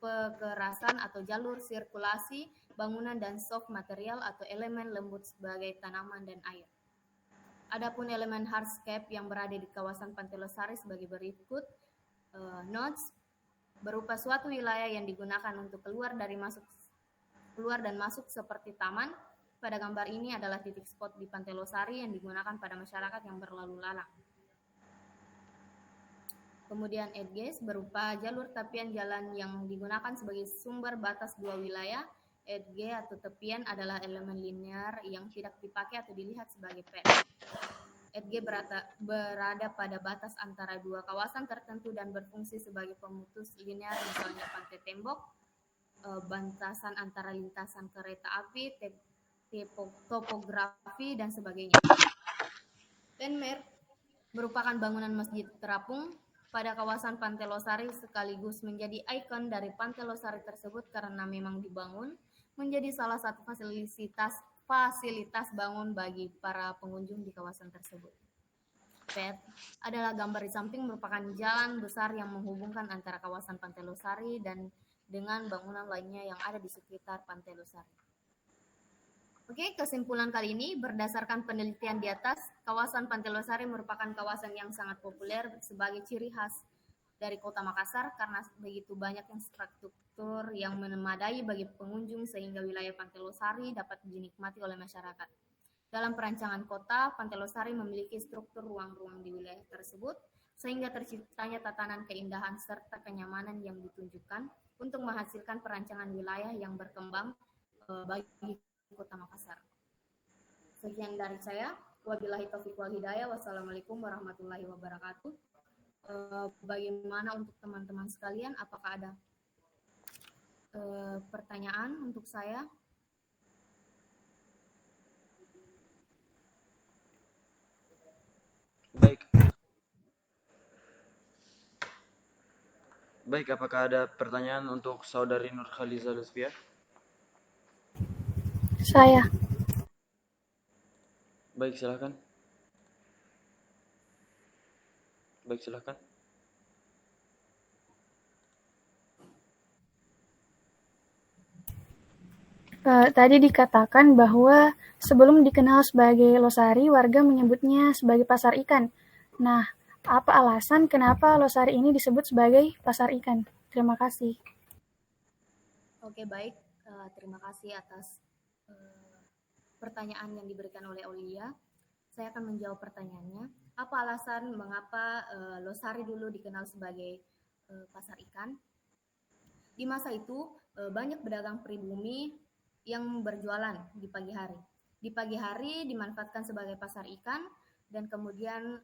kekerasan atau jalur sirkulasi bangunan dan soft material atau elemen lembut sebagai tanaman dan air. Adapun elemen hardscape yang berada di kawasan Pantai Losari sebagai berikut. Nodes berupa suatu wilayah yang digunakan untuk keluar dan masuk seperti taman. Pada gambar ini adalah titik spot di Pantai Losari yang digunakan pada masyarakat yang berlalu lalang. Kemudian edges berupa jalur tepian jalan yang digunakan sebagai sumber batas dua wilayah. Edge atau tepian adalah elemen linear yang tidak dipakai atau dilihat sebagai pen. Edge berada pada batas antara dua kawasan tertentu dan berfungsi sebagai pemutus linear, misalnya pantai tembok, bantasan antara lintasan kereta api, topografi, dan sebagainya. Landmark merupakan bangunan masjid terapung pada kawasan Pantai Losari sekaligus menjadi ikon dari Pantai Losari tersebut karena memang dibangun menjadi salah satu fasilitas bangun bagi para pengunjung di kawasan tersebut. PET adalah gambar di samping merupakan jalan besar yang menghubungkan antara kawasan Pantai Losari dan dengan bangunan lainnya yang ada di sekitar Pantai Losari. Oke, kesimpulan kali ini berdasarkan penelitian di atas, kawasan Pantai Losari merupakan kawasan yang sangat populer sebagai ciri khas dari Kota Makassar karena begitu banyak infrastruktur yang memadai bagi pengunjung sehingga wilayah Pantai Losari dapat dinikmati oleh masyarakat. Dalam perancangan kota, Pantai Losari memiliki struktur ruang-ruang di wilayah tersebut sehingga terciptanya tatanan keindahan serta kenyamanan yang ditunjukkan untuk menghasilkan perancangan wilayah yang berkembang bagi Kota Makassar. Sekian dari saya. Wabillahi taufiq wal hidayah. Wassalamualaikum warahmatullahi wabarakatuh. Bagaimana untuk teman-teman sekalian? Apakah ada pertanyaan untuk saya? Baik, apakah ada pertanyaan untuk Saudari Nur Khaliza Lutfiah? Saya. Baik, silakan. Baik, silakan. Tadi dikatakan bahwa sebelum dikenal sebagai Losari, warga menyebutnya sebagai pasar ikan. Nah, apa alasan kenapa Losari ini disebut sebagai pasar ikan? Terima kasih. Oke, baik. Terima kasih atas pertanyaan yang diberikan oleh Aulia. Saya akan menjawab pertanyaannya. Apa alasan mengapa Losari dulu dikenal sebagai pasar ikan? Di masa itu, banyak pedagang pribumi yang berjualan di pagi hari. Di pagi hari dimanfaatkan sebagai pasar ikan, dan kemudian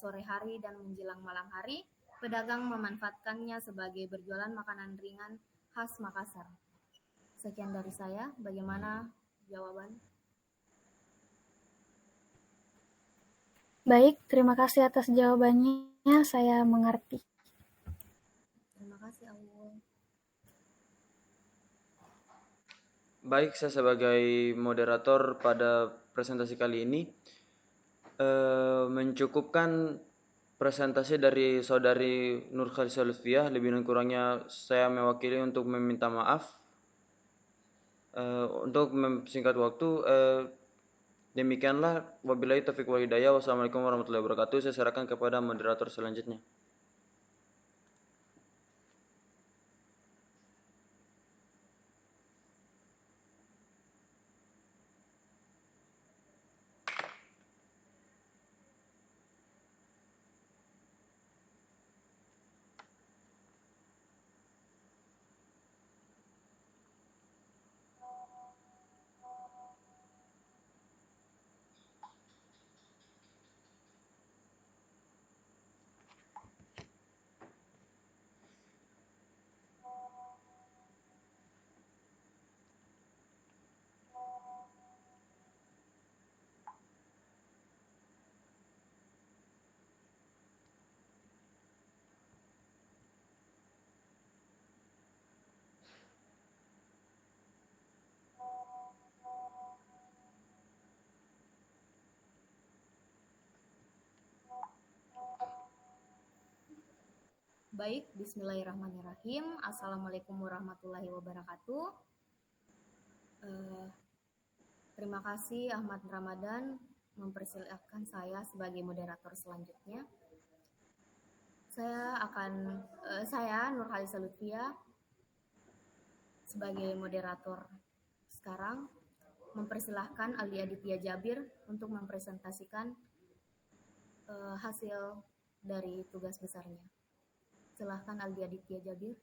sore hari dan menjelang malam hari, pedagang memanfaatkannya sebagai berjualan makanan ringan khas Makassar. Sekian dari saya. Bagaimana jawaban? Baik, terima kasih atas jawabannya. Saya mengerti. Terima kasih, Aul. Baik, saya sebagai moderator pada presentasi kali ini mencukupkan presentasi dari Saudari Nur Khaliza Lutfiah. Lebih dan kurangnya saya mewakili untuk meminta maaf. Untuk memsingkat waktu, demikianlah. Wabillahi taufiq wal hidayah. Wassalamualaikum warahmatullahi wabarakatuh. Saya serahkan kepada moderator selanjutnya. Baik, bismillahirrahmanirrahim. Assalamualaikum warahmatullahi wabarakatuh. Terima kasih Ahmad Ramadan mempersilahkan saya sebagai moderator selanjutnya. Saya Nurhalisa Lutfia sebagai moderator sekarang mempersilahkan Aldi Aditya Jabir untuk mempresentasikan hasil dari tugas besarnya. Silahkan Aldi Aditya Jabir.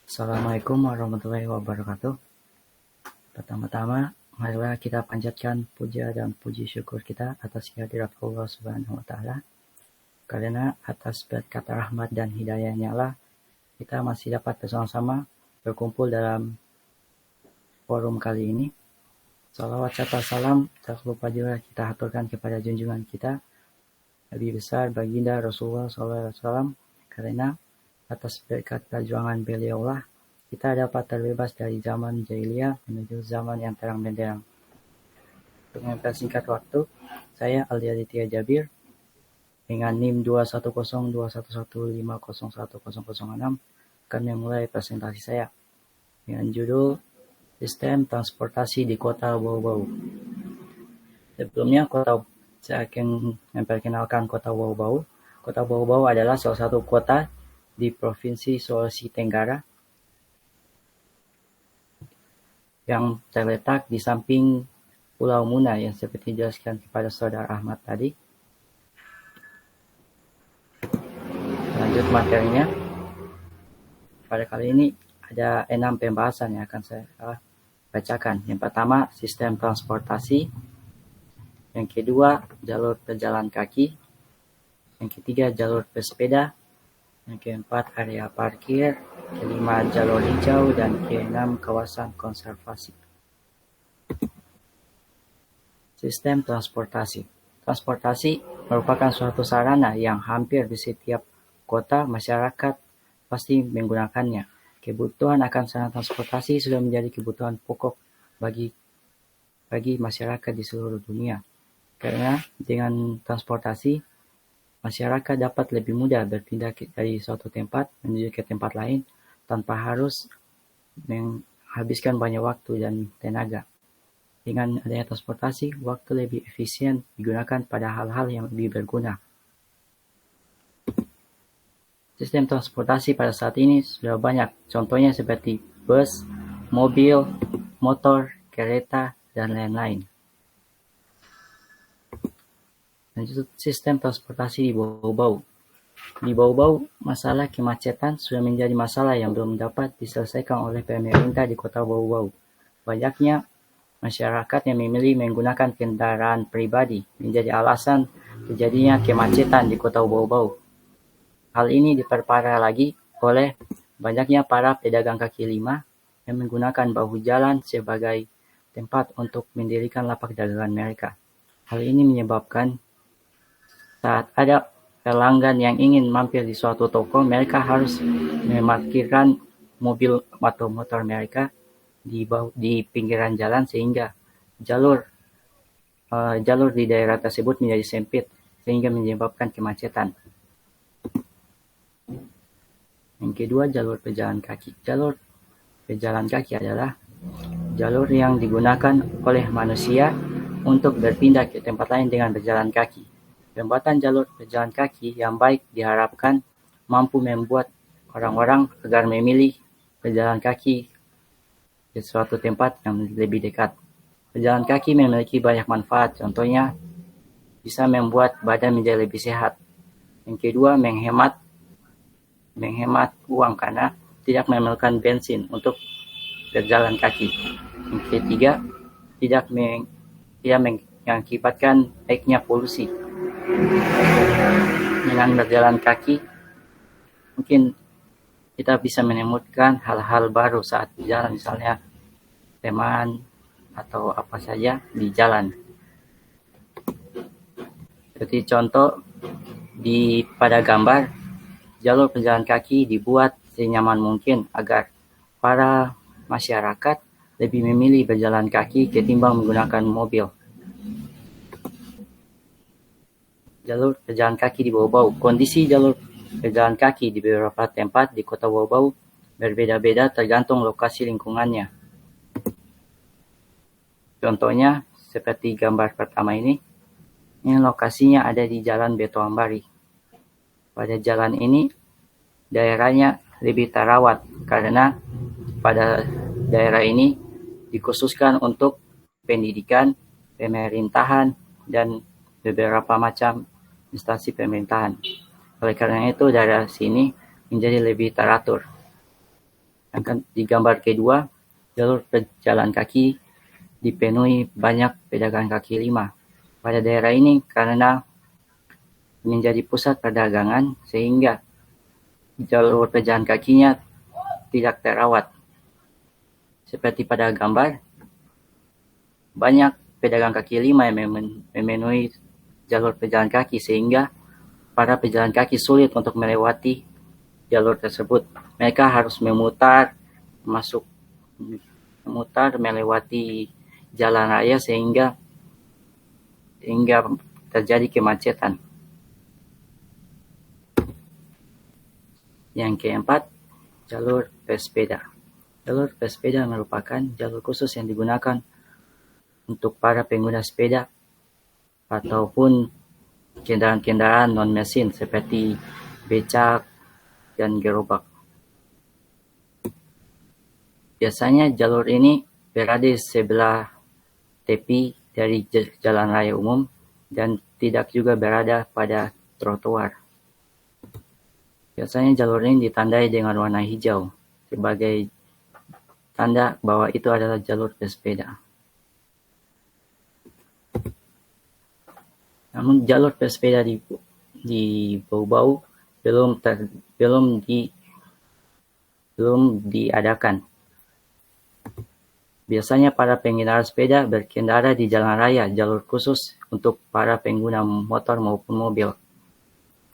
Assalamualaikum warahmatullahi wabarakatuh. Pertama-tama, marilah kita panjatkan puja dan puji syukur kita atas kehadirat Allah Subhanahu wa Ta'ala. Karena atas berkat rahmat dan hidayahnya lah, kita masih dapat bersama-sama berkumpul dalam forum kali ini. Salawat serta salam tak lupa juga kita aturkan kepada junjungan kita, Nabi besar baginda Rasulullah SAW, karena atas berkat perjuangan beliaulah kita dapat terbebas dari zaman jahiliyah menuju zaman yang terang benderang. Untuk mempersingkat waktu, saya Aldi Aditya Jabir dengan NIM 2102115011006 akan memulai presentasi saya dengan judul Sistem Transportasi di Kota Bau-Bau. Sebelumnya, saya akan memperkenalkan Kota Bau-Bau. Kota Bau-Bau adalah salah satu kota di Provinsi Sulawesi Tenggara yang terletak di samping Pulau Muna yang seperti dijelaskan kepada Saudara Ahmad tadi. Lanjut materinya. Pada kali ini ada 6 pembahasan yang akan saya bacakan. Yang pertama, sistem transportasi. Yang kedua, jalur pejalan kaki. Yang ketiga, jalur pesepeda. Yang keempat, area parkir. Kelima, jalur hijau. Dan keenam, kawasan konservasi. Sistem transportasi. Transportasi merupakan suatu sarana yang hampir di setiap kota masyarakat pasti menggunakannya. Kebutuhan akan sarana transportasi sudah menjadi kebutuhan pokok bagi masyarakat di seluruh dunia. Karena dengan transportasi, masyarakat dapat lebih mudah berpindah dari suatu tempat menuju ke tempat lain tanpa harus menghabiskan banyak waktu dan tenaga. Dengan adanya transportasi, waktu lebih efisien digunakan pada hal-hal yang lebih berguna. Sistem transportasi pada saat ini sudah banyak, contohnya seperti bus, mobil, motor, kereta, dan lain-lain. Lanjut, sistem transportasi di Bau-Bau. Di Bau-Bau, masalah kemacetan sudah menjadi masalah yang belum dapat diselesaikan oleh pemerintah di kota Bau-Bau. Banyaknya masyarakat yang memilih menggunakan kendaraan pribadi menjadi alasan terjadinya kemacetan di kota Bau-Bau. Hal ini diperparah lagi oleh banyaknya para pedagang kaki lima yang menggunakan bahu jalan sebagai tempat untuk mendirikan lapak dagangan mereka. Hal ini menyebabkan saat ada pelanggan yang ingin mampir di suatu toko, mereka harus memarkirkan mobil atau motor mereka di pinggiran jalan sehingga jalur di daerah tersebut menjadi sempit sehingga menyebabkan kemacetan. Yang kedua, jalur pejalan kaki. Jalur pejalan kaki adalah jalur yang digunakan oleh manusia untuk berpindah ke tempat lain dengan berjalan kaki. Pembuatan jalur pejalan kaki yang baik diharapkan mampu membuat orang-orang agar memilih pejalan kaki di suatu tempat yang lebih dekat. Pejalan kaki memiliki banyak manfaat, contohnya bisa membuat badan menjadi lebih sehat. Yang kedua, menghemat uang karena tidak memerlukan bensin untuk berjalan kaki. Yang ketiga, tidak mengakibatkan naiknya polusi. dengan berjalan kaki, mungkin kita bisa menemukan hal-hal baru saat jalan, misalnya teman atau apa saja di jalan. Seperti contoh pada gambar, jalur pejalan kaki dibuat senyaman mungkin agar para masyarakat lebih memilih berjalan kaki ketimbang menggunakan mobil. Jalur pejalan kaki di Bau-Bau. Kondisi jalur pejalan kaki di beberapa tempat di kota Bau-Bau berbeda-beda tergantung lokasi lingkungannya. Contohnya seperti gambar pertama ini lokasinya ada di Jalan Beto Ambari. Pada jalan ini daerahnya lebih terawat karena pada daerah ini dikhususkan untuk pendidikan, pemerintahan, dan beberapa macam instansi pemerintahan. Oleh karena itu daerah sini menjadi lebih teratur. Di gambar kedua, jalur pejalan kaki dipenuhi banyak pedagang kaki lima. Pada daerah ini karena menjadi pusat perdagangan sehingga jalur pejalan kakinya tidak terawat. Seperti pada gambar, banyak pedagang kaki lima yang memenuhi jalur pejalan kaki sehingga para pejalan kaki sulit untuk melewati jalur tersebut. Mereka harus memutar melewati jalan raya sehingga terjadi kemacetan. Yang keempat, jalur pesepeda. Jalur pesepeda merupakan jalur khusus yang digunakan untuk para pengguna sepeda ataupun kendaraan-kendaraan non-mesin seperti becak dan gerobak. Biasanya jalur ini berada di sebelah tepi dari jalan raya umum dan tidak juga berada pada trotoar. Biasanya jalur ini ditandai dengan warna hijau sebagai tanda bahwa itu adalah jalur pesepeda. Namun jalur pesepeda di Bau-Bau belum diadakan. Biasanya para pengendara sepeda berkendara di jalan raya, jalur khusus untuk para pengguna motor maupun mobil.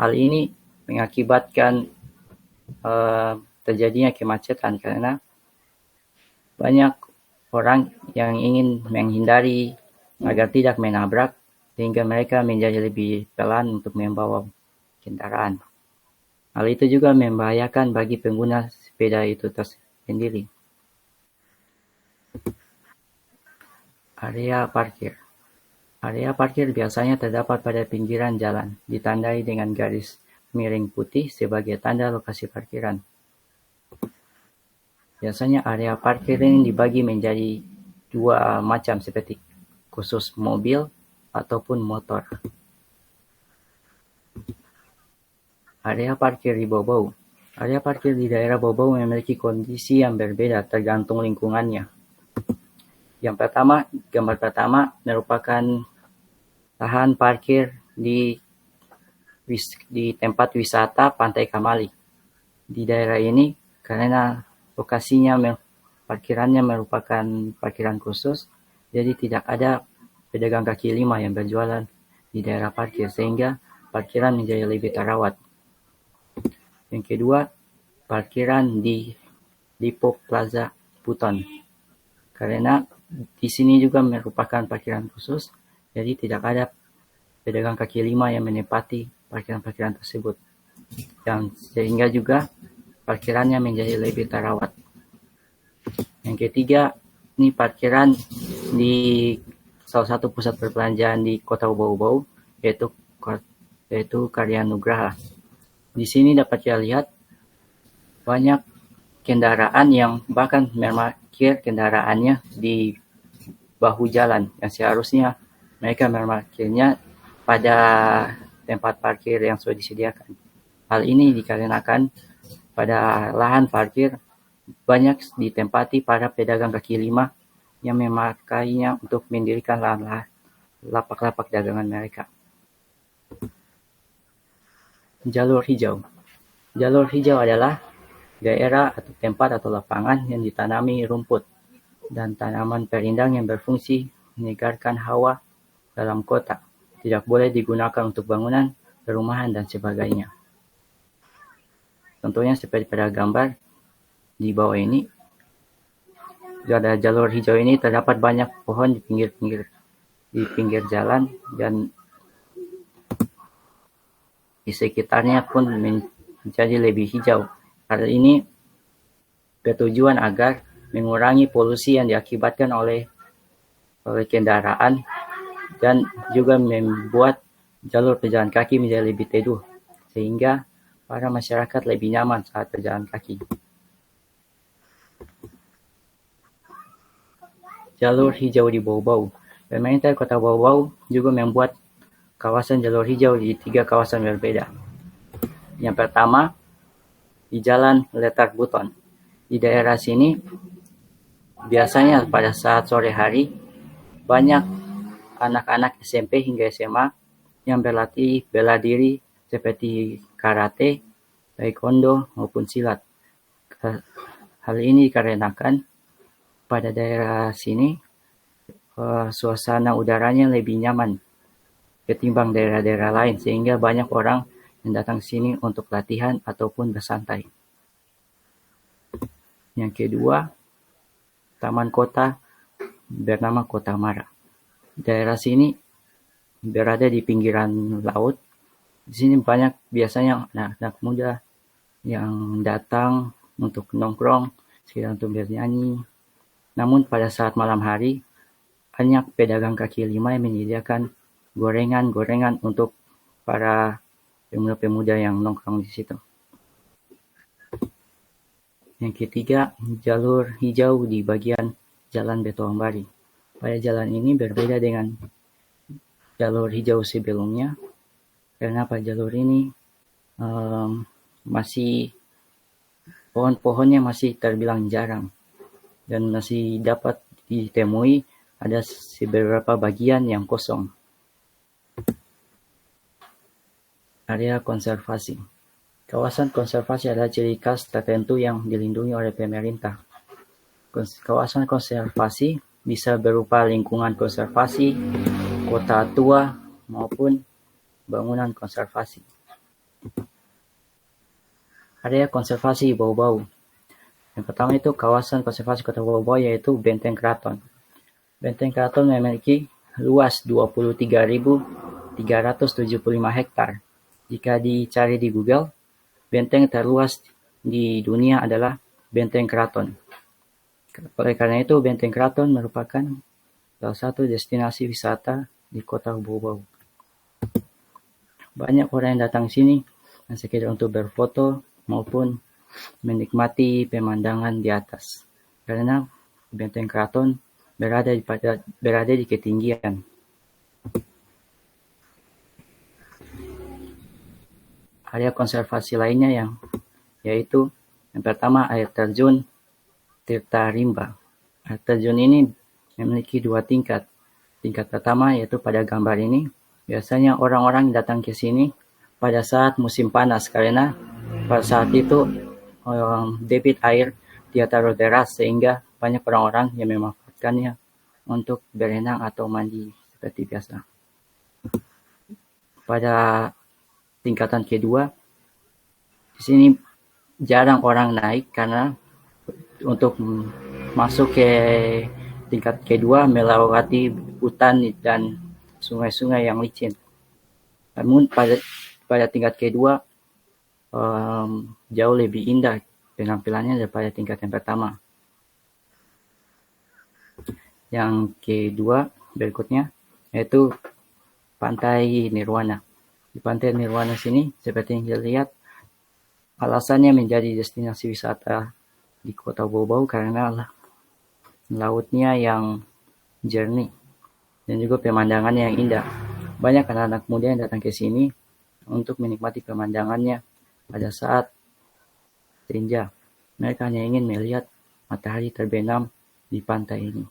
Hal ini mengakibatkan terjadinya kemacetan karena banyak orang yang ingin menghindari agar tidak menabrak sehingga mereka menjadi lebih pelan untuk membawa kendaraan. Hal itu juga membahayakan bagi pengguna sepeda itu sendiri. Area parkir. Area parkir biasanya terdapat pada pinggiran jalan, ditandai dengan garis miring putih sebagai tanda lokasi parkiran. Biasanya area parkir ini dibagi menjadi dua macam seperti khusus mobil ataupun motor. Area parkir di Bau-Bau. Area parkir di daerah Bau-Bau memiliki kondisi yang berbeda tergantung lingkungannya. Yang pertama, gambar pertama merupakan lahan parkir di tempat wisata Pantai Kamali. Di daerah ini karena lokasinya parkirannya merupakan parkiran khusus, jadi tidak ada pedagang kaki lima yang berjualan di daerah parkir sehingga parkiran menjadi lebih terawat. Yang kedua, parkiran di Lipo Plaza Puton. Karena di sini juga merupakan parkiran khusus, jadi tidak ada pedagang kaki lima yang menempati parkiran-parkiran tersebut. Dan sehingga juga parkirannya menjadi lebih terawat. Yang ketiga, ini parkiran di salah satu pusat perbelanjaan di Kota Bau-Bau, yaitu Karya Nugraha. Di sini dapat kita lihat banyak kendaraan yang bahkan memarkir kendaraannya di bahu jalan, yang seharusnya mereka memarkirnya pada tempat parkir yang sudah disediakan. Hal ini dikarenakan pada lahan parkir banyak ditempati para pedagang kaki lima yang memakainya untuk mendirikan lapak-lapak dagangan mereka. Jalur hijau. Jalur hijau adalah daerah atau tempat atau lapangan yang ditanami rumput dan tanaman perindang yang berfungsi menyegarkan hawa dalam kota. Tidak boleh digunakan untuk bangunan, perumahan, dan sebagainya. Contohnya seperti pada gambar di bawah ini, pada jalur hijau ini terdapat banyak pohon di pinggir jalan, dan di sekitarnya pun menjadi lebih hijau. Hal ini bertujuan agar mengurangi polusi yang diakibatkan oleh kendaraan dan juga membuat jalur pejalan kaki menjadi lebih teduh, sehingga para masyarakat lebih nyaman saat berjalan kaki. Jalur hijau di Bau-Bau. Pemerintah Kota Bau-Bau juga membuat kawasan jalur hijau di 3 kawasan berbeda. Yang pertama, di Jalan Letak Buton. Di daerah sini, biasanya pada saat sore hari, banyak anak-anak SMP hingga SMA yang berlatih bela diri seperti karate, taekwondo, maupun silat. Hal ini dikarenakan pada daerah sini suasana udaranya lebih nyaman ketimbang daerah-daerah lain, sehingga banyak orang yang datang sini untuk latihan ataupun bersantai. Yang kedua, taman kota bernama Kota Mara. Daerah sini berada di pinggiran laut. Di sini banyak biasanya anak-anak muda yang datang untuk nongkrong, sekedar untuk bernyanyi. Namun pada saat malam hari, banyak pedagang kaki lima yang menyediakan gorengan-gorengan untuk para pemuda-pemuda yang nongkrong di situ. Yang ketiga, jalur hijau di bagian Jalan Betoambari. Pada jalan ini berbeda dengan jalur hijau sebelumnya, karena pada jalur ini masih pohon-pohonnya masih terbilang jarang dan masih dapat ditemui ada beberapa bagian yang kosong. Area konservasi. Kawasan konservasi adalah ciri khas tertentu yang dilindungi oleh pemerintah. Kawasan konservasi bisa berupa lingkungan konservasi, kota tua, maupun bangunan konservasi. Area konservasi Bau-Bau. Yang pertama itu kawasan konservasi Kota Bau-Bau, yaitu Benteng Keraton. Benteng Keraton memiliki luas 23.375 hektar. Jika dicari di Google, benteng terluas di dunia adalah Benteng Keraton. Oleh karena itu, Benteng Keraton merupakan salah satu destinasi wisata di Kota Bau-Bau. Banyak orang yang datang sini sekedar untuk berfoto maupun menikmati pemandangan di atas, karena Benteng Keraton berada di ketinggian. Area konservasi lainnya yaitu yang pertama air terjun Tirta Rimba. Air terjun ini memiliki 2 tingkat. Tingkat pertama yaitu pada gambar ini, biasanya orang-orang datang ke sini pada saat musim panas, karena pada saat itu debit air di atas deras, sehingga banyak orang-orang yang memanfaatkannya untuk berenang atau mandi seperti biasa. Pada tingkatan kedua, di sini jarang orang naik karena untuk masuk ke tingkat kedua melewati hutan dan sungai-sungai yang licin. Namun pada tingkat kedua jauh lebih indah penampilannya daripada tingkat yang pertama. Yang kedua berikutnya yaitu Pantai Nirwana. Di Pantai Nirwana sini seperti yang kita lihat, alasannya menjadi destinasi wisata di Kota Bau-Bau karena lautnya yang jernih dan juga pemandangannya yang indah. Banyak anak-anak muda yang datang ke sini untuk menikmati pemandangannya pada saat senja. Mereka hanya ingin melihat matahari terbenam di pantai ini.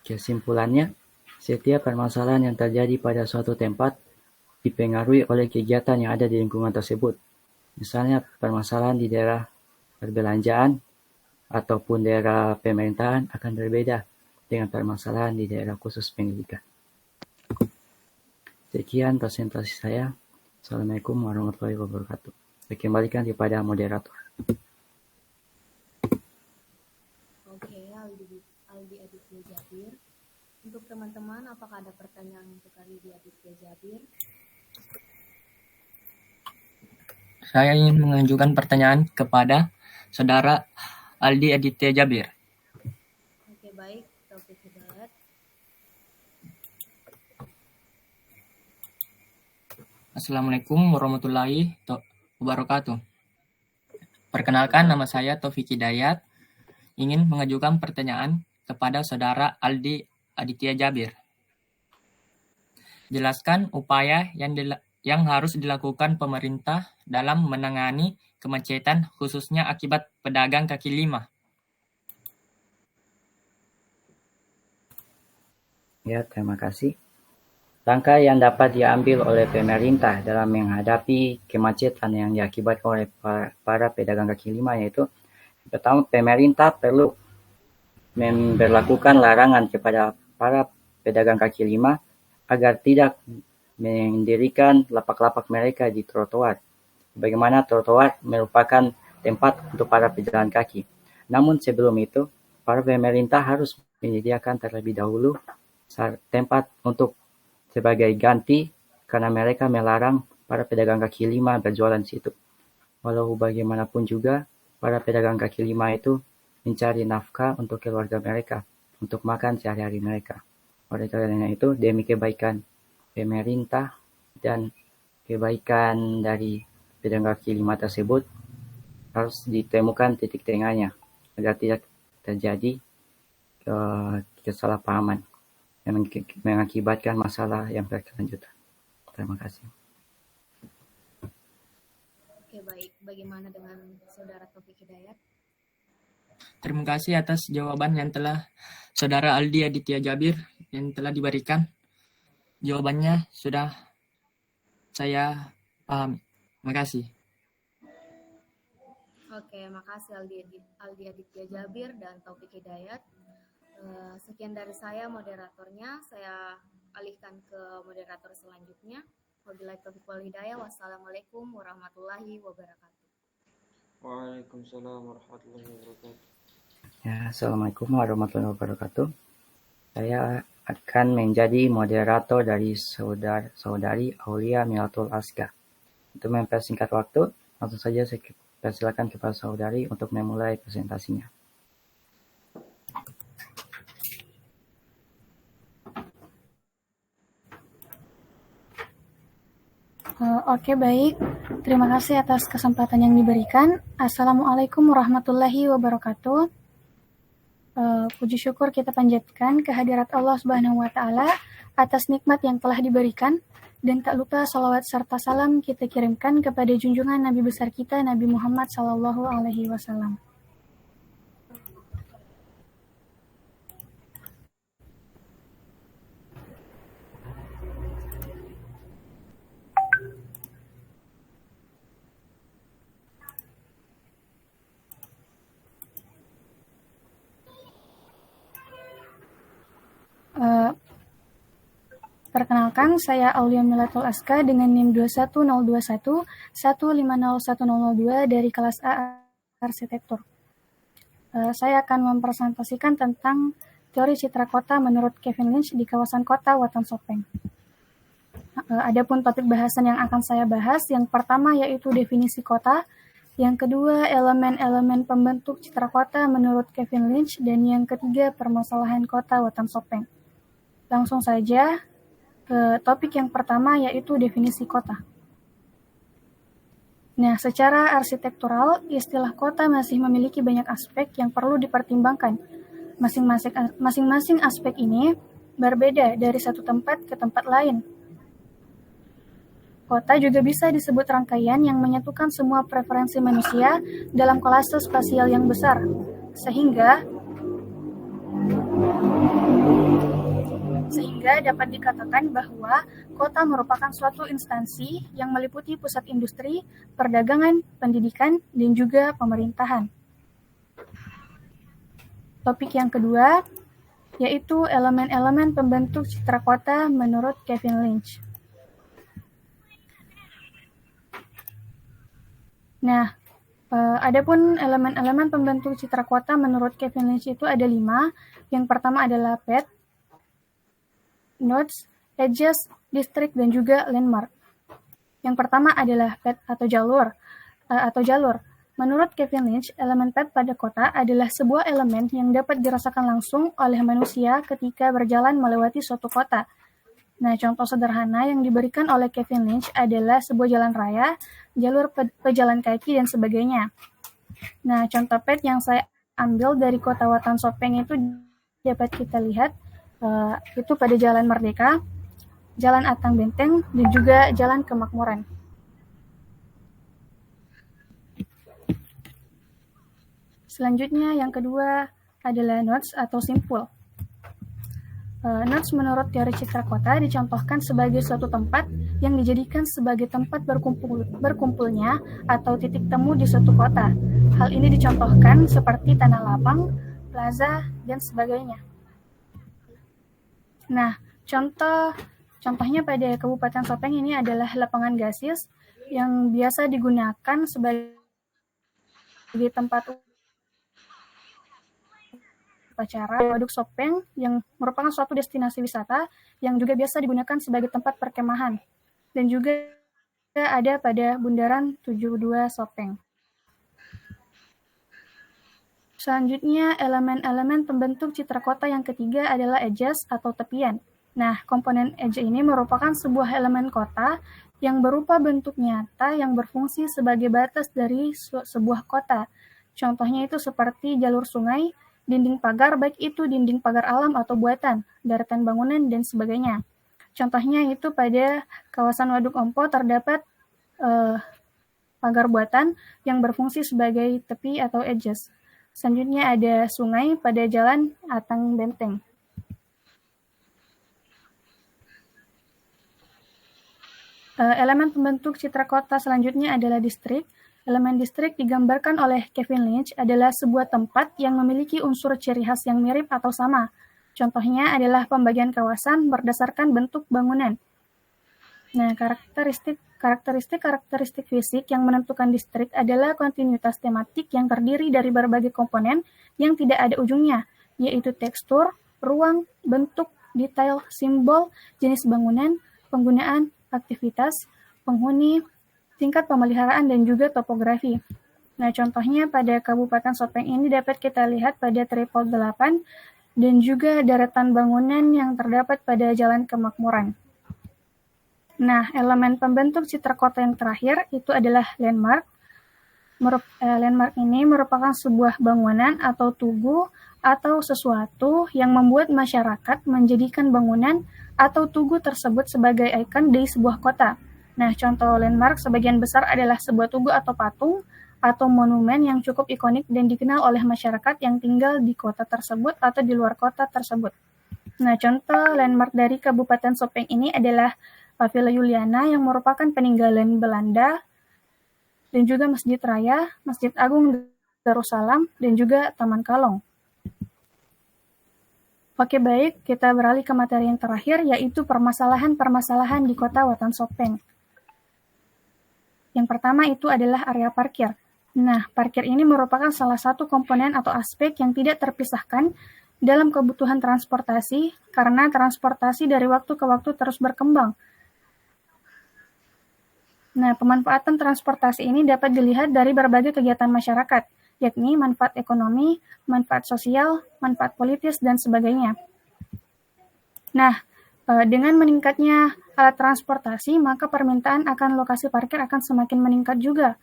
Kesimpulannya, setiap permasalahan yang terjadi pada suatu tempat dipengaruhi oleh kegiatan yang ada di lingkungan tersebut. Misalnya permasalahan di daerah perbelanjaan ataupun daerah pemerintahan akan berbeda dengan permasalahan di daerah khusus pendidikan. Sekian presentasi saya. Assalamualaikum warahmatullahi wabarakatuh. Saya kembalikan kepada moderator. Oke, Aldi Aditya Jabir. Untuk teman-teman, apakah ada pertanyaan untuk Aldi Aditya Jabir? Saya ingin mengajukan pertanyaan kepada Saudara Aldi Aditya Jabir. Oke, baik. Taufik Hidayat. Assalamualaikum warahmatullahi wabarakatuh. Perkenalkan, nama saya Taufik Hidayat. Ingin mengajukan pertanyaan kepada Saudara Aldi Aditya Jabir. Jelaskan upaya yang harus dilakukan pemerintah dalam menangani kemacetan khususnya akibat pedagang kaki lima. Ya, terima kasih. Langkah yang dapat diambil oleh pemerintah dalam menghadapi kemacetan yang diakibatkan oleh para pedagang kaki lima yaitu, pertama, pemerintah perlu memberlakukan larangan kepada para pedagang kaki lima agar tidak mendirikan lapak-lapak mereka di trotoar. Bagaimana trotoar merupakan tempat untuk para pejalan kaki. Namun sebelum itu, para pemerintah harus menyediakan terlebih dahulu tempat untuk sebagai ganti karena mereka melarang para pedagang kaki lima berjualan di situ. Walau bagaimanapun juga, para pedagang kaki lima itu mencari nafkah untuk keluarga mereka, untuk makan sehari-hari mereka. Oleh karena itu, demi kebaikan pemerintah dan kebaikan dari pedagang kaki lima tersebut, harus ditemukan titik tengahnya agar tidak terjadi kesalahpahaman yang mengakibatkan masalah yang berkelanjutan. Terima kasih. Oke, baik. Bagaimana dengan Saudara Taufik Hidayat? Terima kasih atas jawaban yang telah Saudara Aldi Aditya Jabir yang telah diberikan. Jawabannya sudah saya pahami. Terima kasih. Oke, makasih Aldi Aditya Jabir dan Taufik Hidayat. Sekian dari saya, moderatornya. Saya alihkan ke moderator selanjutnya. Wabillahi taufiq wal hidayah. Wassalamualaikum warahmatullahi wabarakatuh. Waalaikumsalam warahmatullahi wabarakatuh. Ya, Assalamualaikum warahmatullahi wabarakatuh. Saya akan menjadi moderator dari saudari Aulia Milatul Aska. Untuk mempersingkat waktu, langsung saja saya persilakan kepada saudari untuk memulai presentasinya. Oke, baik. Terima kasih atas kesempatan yang diberikan. Assalamualaikum warahmatullahi wabarakatuh. Puji syukur kita panjatkan kehadirat Allah Subhanahu wa Ta'ala atas nikmat yang telah diberikan, dan tak lupa salawat serta salam kita kirimkan kepada junjungan Nabi besar kita, Nabi Muhammad Sallallahu Alaihi Wasallam. Perkenalkan, saya Aulia Milatul Aska dengan NIM 21021150102 dari kelas A Arsitektur. Saya akan mempresentasikan tentang teori citra kota menurut Kevin Lynch di kawasan kota Watton-Sopeng. Adapun topik bahasan yang akan saya bahas, yang pertama yaitu definisi kota, yang kedua elemen-elemen pembentuk citra kota menurut Kevin Lynch, dan yang ketiga permasalahan kota Watton-Sopeng. Langsung saja ke topik yang pertama yaitu definisi kota. Nah, secara arsitektural, istilah kota masih memiliki banyak aspek yang perlu dipertimbangkan. Masing-masing aspek ini berbeda dari satu tempat ke tempat lain. Kota juga bisa disebut rangkaian yang menyatukan semua preferensi manusia dalam kolase spasial yang sehingga dapat dikatakan bahwa kota merupakan suatu instansi yang meliputi pusat industri, perdagangan, pendidikan, dan juga pemerintahan. Topik yang kedua yaitu elemen-elemen pembentuk citra kota menurut Kevin Lynch. Nah, adapun elemen-elemen pembentuk citra kota menurut Kevin Lynch itu ada 5. Yang pertama adalah path, nodes, edges, district, dan juga landmark. Yang pertama adalah path atau jalur. Menurut Kevin Lynch, elemen path pada kota adalah sebuah elemen yang dapat dirasakan langsung oleh manusia ketika berjalan melewati suatu kota. Nah, contoh sederhana yang diberikan oleh Kevin Lynch adalah sebuah jalan raya, jalur pejalan kaki, dan sebagainya. Nah, contoh path yang saya ambil dari kota Watan Sopeng itu dapat kita lihat itu pada Jalan Merdeka, Jalan Atang Benteng, dan juga Jalan Kemakmuran. Selanjutnya yang kedua adalah nodes atau simpul. Nodes menurut teori citra kota dicontohkan sebagai suatu tempat yang dijadikan sebagai tempat berkumpulnya atau titik temu di suatu kota. Hal ini dicontohkan seperti tanah lapang, plaza, dan sebagainya. Nah, contohnya pada Kabupaten Sopeng ini adalah lapangan Gasis yang biasa digunakan sebagai tempat upacara Waduk Sopeng yang merupakan suatu destinasi wisata yang juga biasa digunakan sebagai tempat perkemahan dan juga ada pada Bundaran 72 Sopeng. Selanjutnya, elemen-elemen pembentuk citra kota yang ketiga adalah edges atau tepian. Nah, komponen edge ini merupakan sebuah elemen kota yang berupa bentuk nyata yang berfungsi sebagai batas dari sebuah kota. Contohnya itu seperti jalur sungai, dinding pagar, baik itu dinding pagar alam atau buatan, daratan bangunan, dan sebagainya. Contohnya itu pada kawasan Waduk Ompo terdapat pagar buatan yang berfungsi sebagai tepi atau edges. Selanjutnya ada sungai pada Jalan Atang Benteng. Elemen pembentuk citra kota selanjutnya adalah distrik. Elemen distrik digambarkan oleh Kevin Lynch adalah sebuah tempat yang memiliki unsur ciri khas yang mirip atau sama. Contohnya adalah pembagian kawasan berdasarkan bentuk bangunan. Nah, karakteristik fisik yang menentukan distrik adalah kontinuitas tematik yang terdiri dari berbagai komponen yang tidak ada ujungnya, yaitu tekstur, ruang, bentuk, detail, simbol, jenis bangunan, penggunaan, aktivitas, penghuni, tingkat pemeliharaan, dan juga topografi. Nah, contohnya pada Kabupaten Sopeng ini dapat kita lihat pada Tripod 8 dan juga deretan bangunan yang terdapat pada Jalan Kemakmuran. Nah, elemen pembentuk citra kota yang terakhir itu adalah landmark. Landmark ini merupakan sebuah bangunan atau tugu atau sesuatu yang membuat masyarakat menjadikan bangunan atau tugu tersebut sebagai ikon di sebuah kota. Nah, contoh landmark sebagian besar adalah sebuah tugu atau patung atau monumen yang cukup ikonik dan dikenal oleh masyarakat yang tinggal di kota tersebut atau di luar kota tersebut. Nah, contoh landmark dari Kabupaten Sopeng ini adalah Villa Juliana yang merupakan peninggalan Belanda, dan juga Masjid Raya, Masjid Agung Darussalam, dan juga Taman Kalong. Oke, baik, kita beralih ke materi yang terakhir, yaitu permasalahan-permasalahan di kota Watan Sopeng. Yang pertama itu adalah area parkir. Nah, parkir ini merupakan salah satu komponen atau aspek yang tidak terpisahkan dalam kebutuhan transportasi, karena transportasi dari waktu ke waktu terus berkembang. Nah, pemanfaatan transportasi ini dapat dilihat dari berbagai kegiatan masyarakat, yakni manfaat ekonomi, manfaat sosial, manfaat politis, dan sebagainya. Nah, dengan meningkatnya alat transportasi, maka permintaan akan lokasi parkir akan semakin meningkat juga.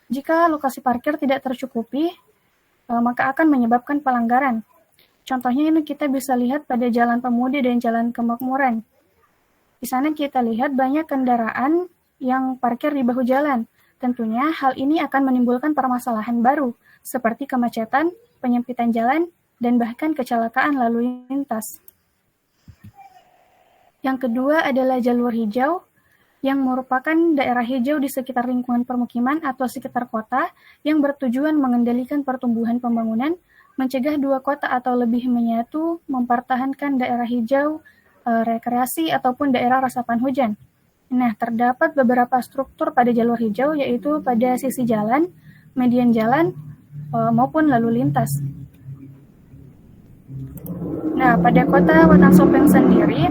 Jika lokasi parkir tidak tercukupi, maka akan menyebabkan pelanggaran. Contohnya ini kita bisa lihat pada Jalan Pemuda dan Jalan Kemakmuran. Di sana kita lihat banyak kendaraan yang parkir di bahu jalan. Tentunya hal ini akan menimbulkan permasalahan baru, seperti kemacetan, penyempitan jalan, dan bahkan kecelakaan lalu lintas. Yang kedua adalah jalur hijau, yang merupakan daerah hijau di sekitar lingkungan permukiman atau sekitar kota yang bertujuan mengendalikan pertumbuhan pembangunan, mencegah dua kota atau lebih menyatu, mempertahankan daerah hijau, rekreasi, ataupun daerah resapan hujan. Nah, terdapat beberapa struktur pada jalur hijau, yaitu pada sisi jalan, median jalan, maupun lalu lintas. Nah, pada kota Wonosobo sendiri,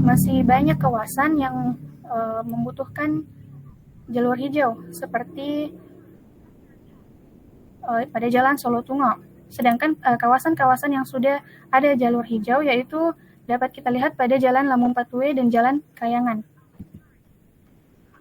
masih banyak kawasan yang membutuhkan jalur hijau, seperti pada Jalan Solo Tungo. Sedangkan kawasan-kawasan yang sudah ada jalur hijau, yaitu dapat kita lihat pada Jalan Lampung Patue dan Jalan Kayangan.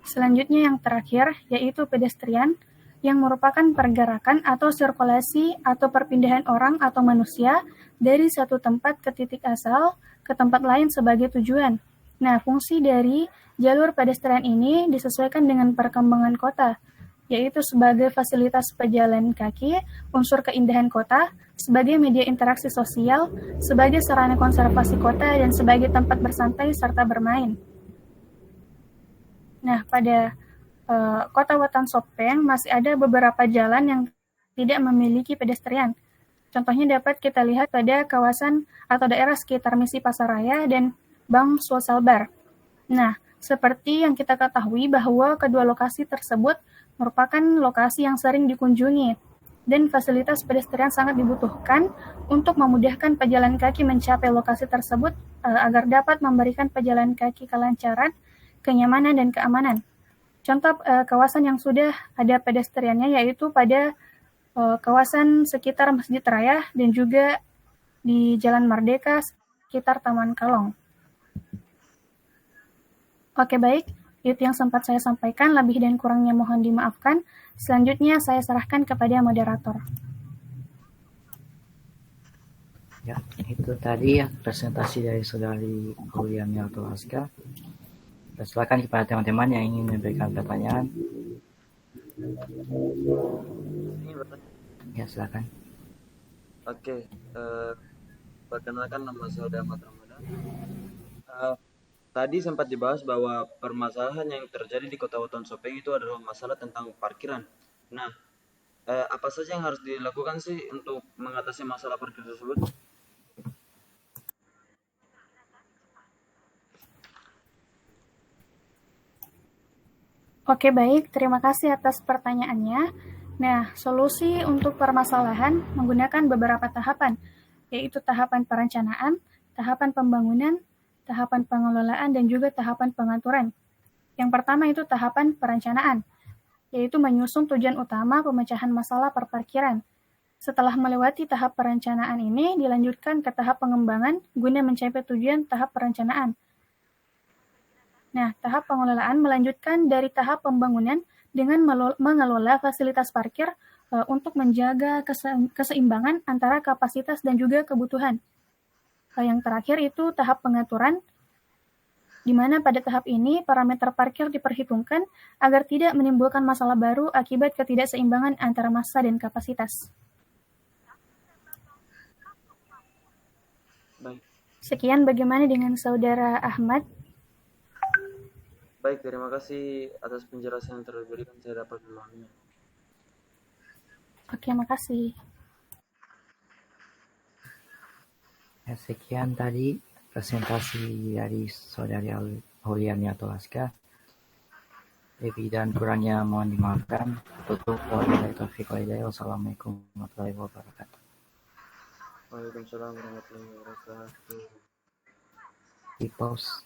Selanjutnya yang terakhir, yaitu pedestrian, yang merupakan pergerakan atau sirkulasi atau perpindahan orang atau manusia dari satu tempat ke titik asal ke tempat lain sebagai tujuan. Nah, fungsi dari jalur pedestrian ini disesuaikan dengan perkembangan kota, yaitu sebagai fasilitas pejalan kaki, unsur keindahan kota, sebagai media interaksi sosial, sebagai sarana konservasi kota, dan sebagai tempat bersantai serta bermain. Nah, pada Kota Wonosobo masih ada beberapa jalan yang tidak memiliki pedestrian. Contohnya dapat kita lihat pada kawasan atau daerah sekitar Misi Pasaraya dan Bang Sulselbar. Nah, seperti yang kita ketahui bahwa kedua lokasi tersebut merupakan lokasi yang sering dikunjungi dan fasilitas pedestrian sangat dibutuhkan untuk memudahkan pejalan kaki mencapai lokasi tersebut agar dapat memberikan pejalan kaki kelancaran, kenyamanan, dan keamanan. Contoh kawasan yang sudah ada pedestriannya yaitu pada kawasan sekitar Masjid Raya dan juga di Jalan Merdeka sekitar Taman Kalong. Oke, baik. Itu yang sempat saya sampaikan. Lebih dan kurangnya mohon dimaafkan. Selanjutnya saya serahkan kepada moderator. Ya, itu tadi presentasi dari Saudari Aulia Miarto Aska. Silakan kepada teman-teman yang ingin memberikan pertanyaan. Ya, silakan. Oke, perkenalkan nama saya Ahmad Ramadan. Tadi sempat dibahas bahwa permasalahan yang terjadi di Kota Wonosobo itu adalah masalah tentang parkiran. Nah, apa saja yang harus dilakukan sih untuk mengatasi masalah parkir tersebut? Oke, baik. Terima kasih atas pertanyaannya. Nah, solusi untuk permasalahan menggunakan beberapa tahapan, yaitu tahapan perencanaan, tahapan pembangunan, tahapan pengelolaan, dan juga tahapan pengaturan. Yang pertama itu tahapan perencanaan, yaitu menyusun tujuan utama pemecahan masalah perparkiran. Setelah melewati tahap perencanaan ini, dilanjutkan ke tahap pengembangan guna mencapai tujuan tahap perencanaan. Nah, tahap pengelolaan melanjutkan dari tahap pembangunan dengan mengelola fasilitas parkir untuk menjaga keseimbangan antara kapasitas dan juga kebutuhan. Yang terakhir itu tahap pengaturan, di mana pada tahap ini parameter parkir diperhitungkan agar tidak menimbulkan masalah baru akibat ketidakseimbangan antara massa dan kapasitas. Baik. Sekian, bagaimana dengan Saudara Ahmad? Baik, terima kasih atas penjelasan yang telah diberikan, saya dapat memahaminya. Oke, makasih. Ya, sekian tadi presentasi dari Saudari Aulia Miarto Aska. Lebih dan kurangnya mohon dimaafkan. Tutup. Wassalamualaikum warahmatullahi wabarakatuh. Waalaikumsalam warahmatullahi wabarakatuh. Di pause.